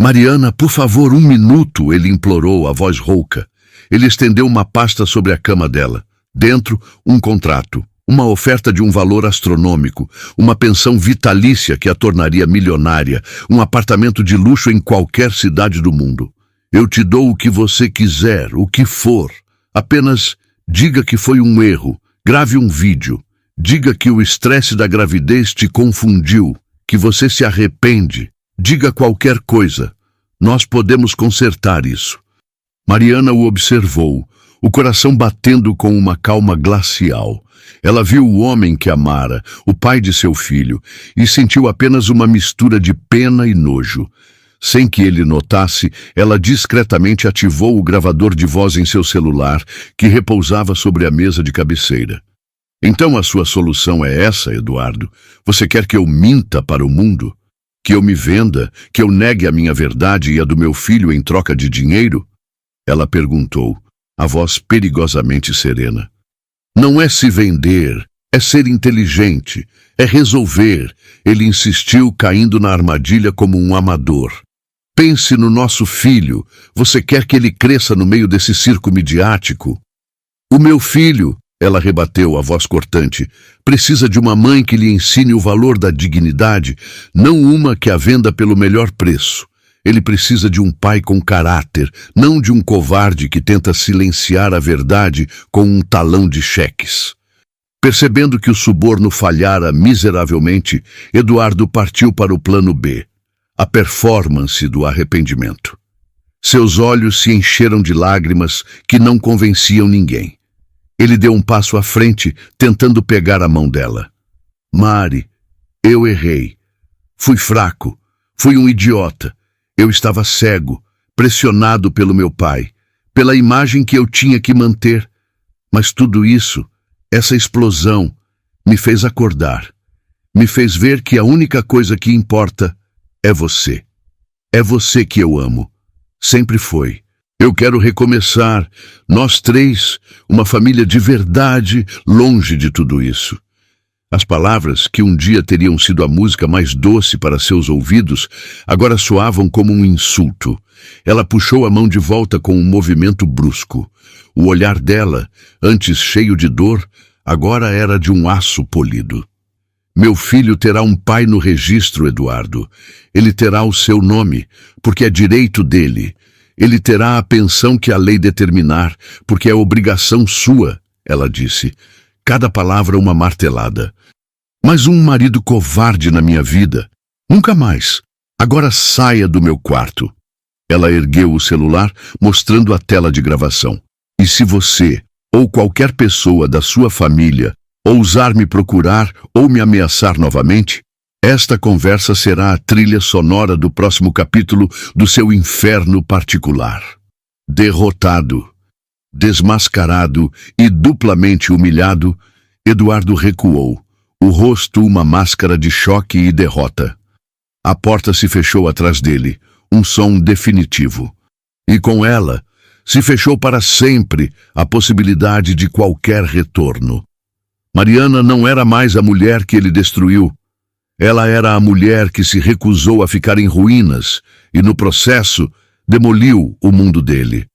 Mariana, por favor, 1 minuto, ele implorou, a voz rouca. Ele estendeu uma pasta sobre a cama dela. Dentro, um contrato, uma oferta de um valor astronômico, uma pensão vitalícia que a tornaria milionária, um apartamento de luxo em qualquer cidade do mundo. Eu te dou o que você quiser, o que for. Apenas diga que foi um erro, grave um vídeo. Diga que o estresse da gravidez te confundiu, que você se arrepende. Diga qualquer coisa. Nós podemos consertar isso. Mariana o observou, o coração batendo com uma calma glacial. Ela viu o homem que amara, o pai de seu filho, e sentiu apenas uma mistura de pena e nojo. Sem que ele notasse, ela discretamente ativou o gravador de voz em seu celular, que repousava sobre a mesa de cabeceira. Então a sua solução é essa, Eduardo? Você quer que eu minta para o mundo? Que eu me venda? Que eu negue a minha verdade e a do meu filho em troca de dinheiro? Ela perguntou, a voz perigosamente serena. Não é se vender, é ser inteligente, é resolver. Ele insistiu, caindo na armadilha como um amador. Pense no nosso filho. Você quer que ele cresça no meio desse circo midiático? O meu filho, ela rebateu, a voz cortante, precisa de uma mãe que lhe ensine o valor da dignidade, não uma que a venda pelo melhor preço. Ele precisa de um pai com caráter, não de um covarde que tenta silenciar a verdade com um talão de cheques. Percebendo que o suborno falhara miseravelmente, Eduardo partiu para o plano B, a performance do arrependimento. Seus olhos se encheram de lágrimas que não convenciam ninguém. Ele deu um passo à frente, tentando pegar a mão dela. Mari, eu errei. Fui fraco. Fui um idiota. Eu estava cego, pressionado pelo meu pai, pela imagem que eu tinha que manter. Mas tudo isso, essa explosão, me fez acordar. Me fez ver que a única coisa que importa é você. É você que eu amo. Sempre foi. Eu quero recomeçar, nós três, uma família de verdade, longe de tudo isso. As palavras, que um dia teriam sido a música mais doce para seus ouvidos, agora soavam como um insulto. Ela puxou a mão de volta com um movimento brusco. O olhar dela, antes cheio de dor, agora era de um aço polido. Meu filho terá um pai no registro, Eduardo. Ele terá o seu nome, porque é direito dele. Ele terá a pensão que a lei determinar, porque é obrigação sua, ela disse. Cada palavra uma martelada. Mas um marido covarde na minha vida. Nunca mais. Agora saia do meu quarto. Ela ergueu o celular, mostrando a tela de gravação. E se você, ou qualquer pessoa da sua família, ousar me procurar ou me ameaçar novamente, esta conversa será a trilha sonora do próximo capítulo do seu inferno particular. Derrotado, desmascarado e duplamente humilhado, Eduardo recuou, o rosto uma máscara de choque e derrota. A porta se fechou atrás dele, um som definitivo. E com ela, se fechou para sempre a possibilidade de qualquer retorno. Mariana não era mais a mulher que ele destruiu. Ela era a mulher que se recusou a ficar em ruínas e, no processo, demoliu o mundo dele.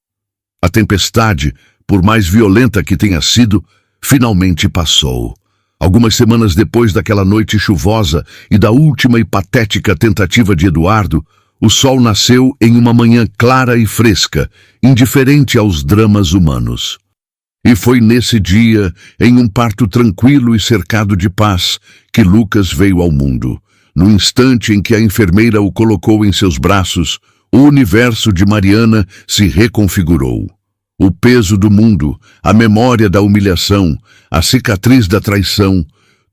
A tempestade, por mais violenta que tenha sido, finalmente passou. Algumas semanas depois daquela noite chuvosa e da última e patética tentativa de Eduardo, o sol nasceu em uma manhã clara e fresca, indiferente aos dramas humanos. E foi nesse dia, em um parto tranquilo e cercado de paz, que Lucas veio ao mundo. No instante em que a enfermeira o colocou em seus braços, o universo de Mariana se reconfigurou. O peso do mundo, a memória da humilhação, a cicatriz da traição,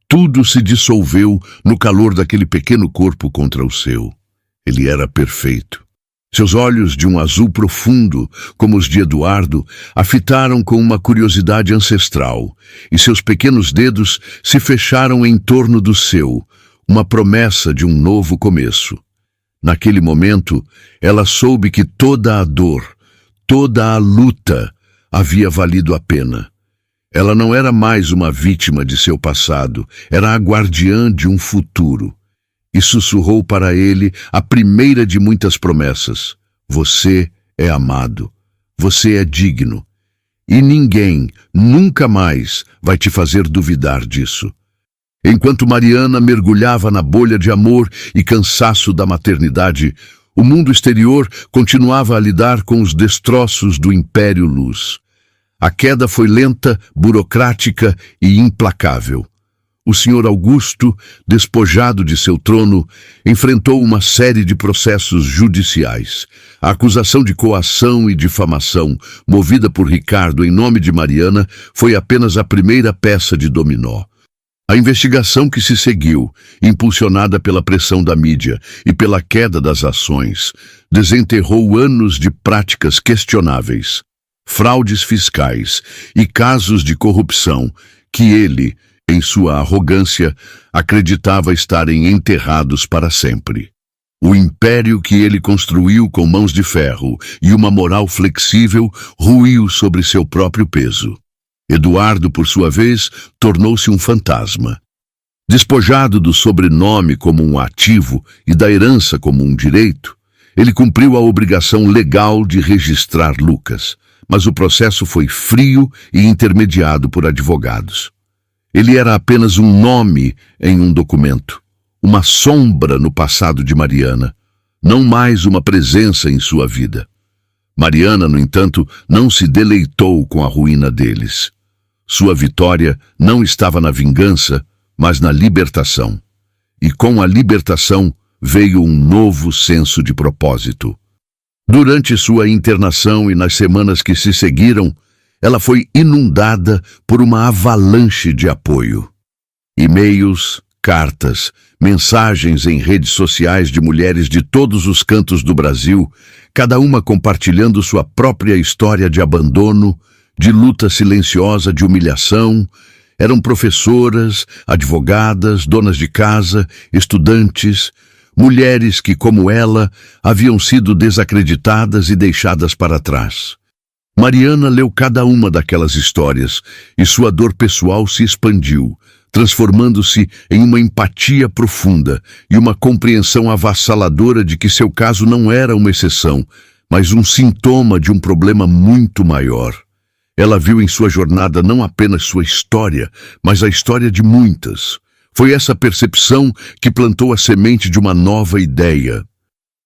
tudo se dissolveu no calor daquele pequeno corpo contra o seu. Ele era perfeito. Seus olhos, de um azul profundo, como os de Eduardo, a fitaram com uma curiosidade ancestral, e seus pequenos dedos se fecharam em torno do seu, uma promessa de um novo começo. Naquele momento, ela soube que toda a dor, toda a luta havia valido a pena. Ela não era mais uma vítima de seu passado, era a guardiã de um futuro. E sussurrou para ele a primeira de muitas promessas. Você é amado. Você é digno. E ninguém, nunca mais, vai te fazer duvidar disso. Enquanto Mariana mergulhava na bolha de amor e cansaço da maternidade, o mundo exterior continuava a lidar com os destroços do Império Luz. A queda foi lenta, burocrática e implacável. O Sr. Augusto, despojado de seu trono, enfrentou uma série de processos judiciais. A acusação de coação e difamação, movida por Ricardo em nome de Mariana, foi apenas a primeira peça de dominó. A investigação que se seguiu, impulsionada pela pressão da mídia e pela queda das ações, desenterrou anos de práticas questionáveis, fraudes fiscais e casos de corrupção que ele, em sua arrogância, acreditava estarem enterrados para sempre. O império que ele construiu com mãos de ferro e uma moral flexível ruiu sobre seu próprio peso. Eduardo, por sua vez, tornou-se um fantasma. Despojado do sobrenome como um ativo e da herança como um direito, ele cumpriu a obrigação legal de registrar Lucas, mas o processo foi frio e intermediado por advogados. Ele era apenas um nome em um documento, uma sombra no passado de Mariana, não mais uma presença em sua vida. Mariana, no entanto, não se deleitou com a ruína deles. Sua vitória não estava na vingança, mas na libertação. E com a libertação veio um novo senso de propósito. Durante sua internação e nas semanas que se seguiram, ela foi inundada por uma avalanche de apoio. E-mails, cartas, mensagens em redes sociais de mulheres de todos os cantos do Brasil, cada uma compartilhando sua própria história de abandono, de luta silenciosa, de humilhação. Eram professoras, advogadas, donas de casa, estudantes, mulheres que, como ela, haviam sido desacreditadas e deixadas para trás. Mariana leu cada uma daquelas histórias e sua dor pessoal se expandiu, transformando-se em uma empatia profunda e uma compreensão avassaladora de que seu caso não era uma exceção, mas um sintoma de um problema muito maior. Ela viu em sua jornada não apenas sua história, mas a história de muitas. Foi essa percepção que plantou a semente de uma nova ideia.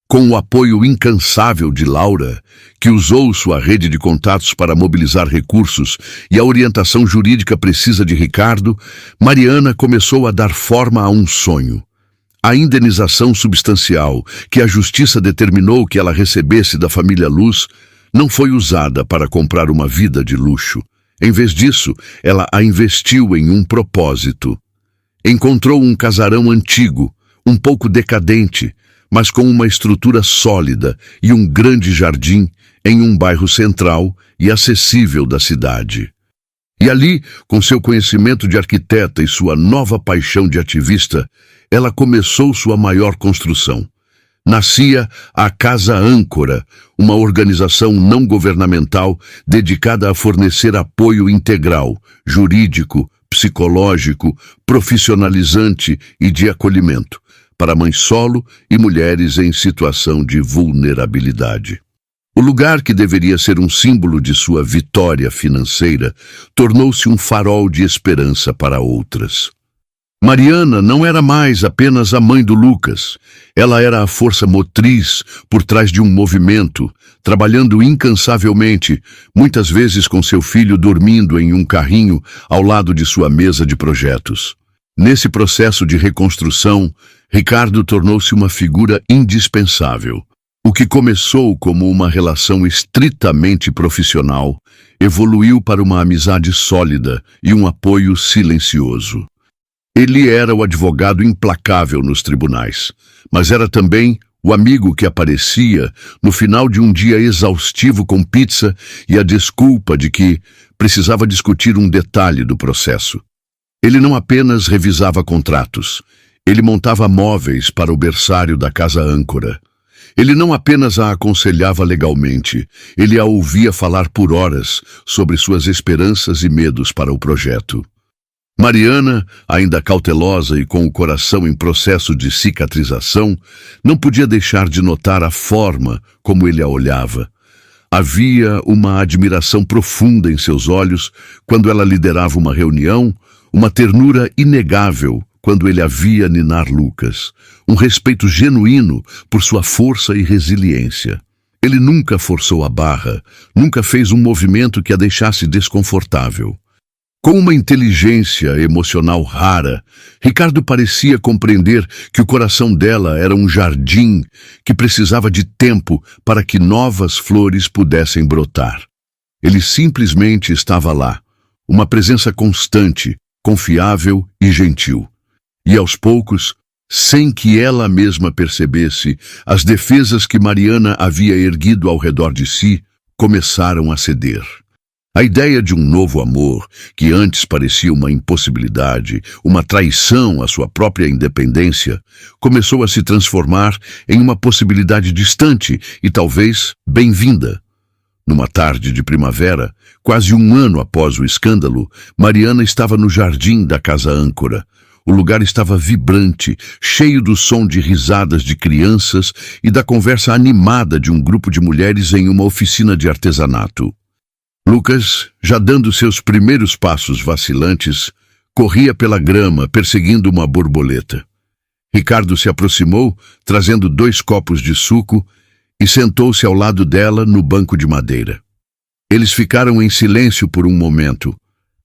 Com o apoio incansável de Laura, que usou sua rede de contatos para mobilizar recursos, e a orientação jurídica precisa de Ricardo, Mariana começou a dar forma a um sonho. A indenização substancial que a justiça determinou que ela recebesse da família Luz não foi usada para comprar uma vida de luxo. Em vez disso, ela a investiu em um propósito. Encontrou um casarão antigo, um pouco decadente, mas com uma estrutura sólida e um grande jardim em um bairro central e acessível da cidade. E ali, com seu conhecimento de arquiteta e sua nova paixão de ativista, ela começou sua maior construção. Nascia a Casa Âncora, uma organização não governamental dedicada a fornecer apoio integral, jurídico, psicológico, profissionalizante e de acolhimento para mães solo e mulheres em situação de vulnerabilidade. O lugar que deveria ser um símbolo de sua vitória financeira tornou-se um farol de esperança para outras. Mariana não era mais apenas a mãe do Lucas. Ela era a força motriz por trás de um movimento, trabalhando incansavelmente, muitas vezes com seu filho dormindo em um carrinho ao lado de sua mesa de projetos. Nesse processo de reconstrução, Ricardo tornou-se uma figura indispensável. O que começou como uma relação estritamente profissional evoluiu para uma amizade sólida e um apoio silencioso. Ele era o advogado implacável nos tribunais, mas era também o amigo que aparecia no final de um dia exaustivo com pizza e a desculpa de que precisava discutir um detalhe do processo. Ele não apenas revisava contratos, ele montava móveis para o berçário da Casa Âncora. Ele não apenas a aconselhava legalmente, ele a ouvia falar por horas sobre suas esperanças e medos para o projeto. Mariana, ainda cautelosa e com o coração em processo de cicatrização, não podia deixar de notar a forma como ele a olhava. Havia uma admiração profunda em seus olhos quando ela liderava uma reunião, uma ternura inegável quando ele a via ninar Lucas, um respeito genuíno por sua força e resiliência. Ele nunca forçou a barra, nunca fez um movimento que a deixasse desconfortável. Com uma inteligência emocional rara, Ricardo parecia compreender que o coração dela era um jardim que precisava de tempo para que novas flores pudessem brotar. Ele simplesmente estava lá, uma presença constante, confiável e gentil. E aos poucos, sem que ela mesma percebesse, as defesas que Mariana havia erguido ao redor de si começaram a ceder. A ideia de um novo amor, que antes parecia uma impossibilidade, uma traição à sua própria independência, começou a se transformar em uma possibilidade distante e talvez bem-vinda. Numa tarde de primavera, quase um ano após o escândalo, Mariana estava no jardim da Casa Âncora. O lugar estava vibrante, cheio do som de risadas de crianças e da conversa animada de um grupo de mulheres em uma oficina de artesanato. Lucas, já dando seus primeiros passos vacilantes, corria pela grama, perseguindo uma borboleta. Ricardo se aproximou, trazendo 2 copos de suco, e sentou-se ao lado dela no banco de madeira. Eles ficaram em silêncio por um momento,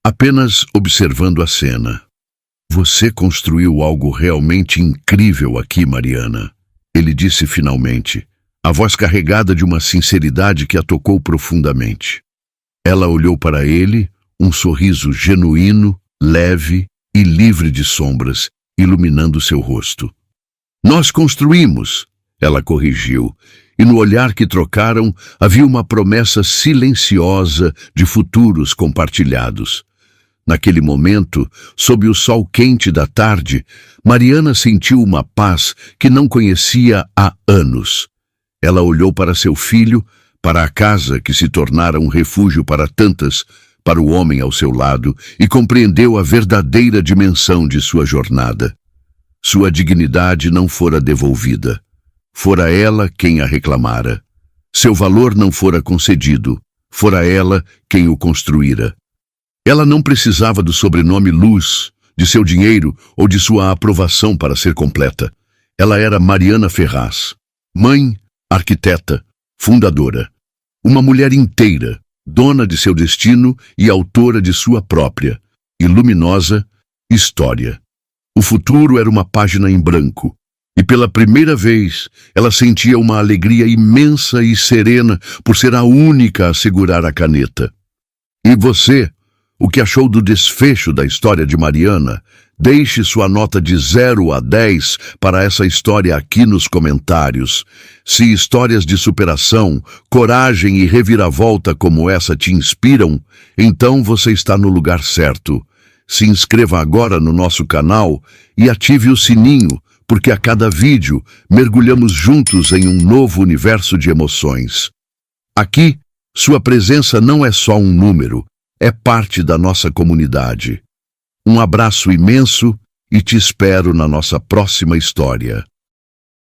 apenas observando a cena. Você construiu algo realmente incrível aqui, Mariana, ele disse finalmente, a voz carregada de uma sinceridade que a tocou profundamente. Ela olhou para ele, um sorriso genuíno, leve e livre de sombras, iluminando seu rosto. Nós construímos, ela corrigiu, e no olhar que trocaram havia uma promessa silenciosa de futuros compartilhados. Naquele momento, sob o sol quente da tarde, Mariana sentiu uma paz que não conhecia há anos. Ela olhou para seu filho, para a casa que se tornara um refúgio para tantas, para o homem ao seu lado, e compreendeu a verdadeira dimensão de sua jornada. Sua dignidade não fora devolvida. Fora ela quem a reclamara. Seu valor não fora concedido. Fora ela quem o construíra. Ela não precisava do sobrenome Luz, de seu dinheiro ou de sua aprovação para ser completa. Ela era Mariana Ferraz, mãe, arquiteta, fundadora. Uma mulher inteira, dona de seu destino e autora de sua própria e luminosa história. O futuro era uma página em branco, e pela primeira vez ela sentia uma alegria imensa e serena por ser a única a segurar a caneta. E você, o que achou do desfecho da história de Mariana? Deixe sua nota de 0 a 10 para essa história aqui nos comentários. Se histórias de superação, coragem e reviravolta como essa te inspiram, então você está no lugar certo. Se inscreva agora no nosso canal e ative o sininho, porque a cada vídeo mergulhamos juntos em um novo universo de emoções. Aqui, sua presença não é só um número, é parte da nossa comunidade. Um abraço imenso e te espero na nossa próxima história.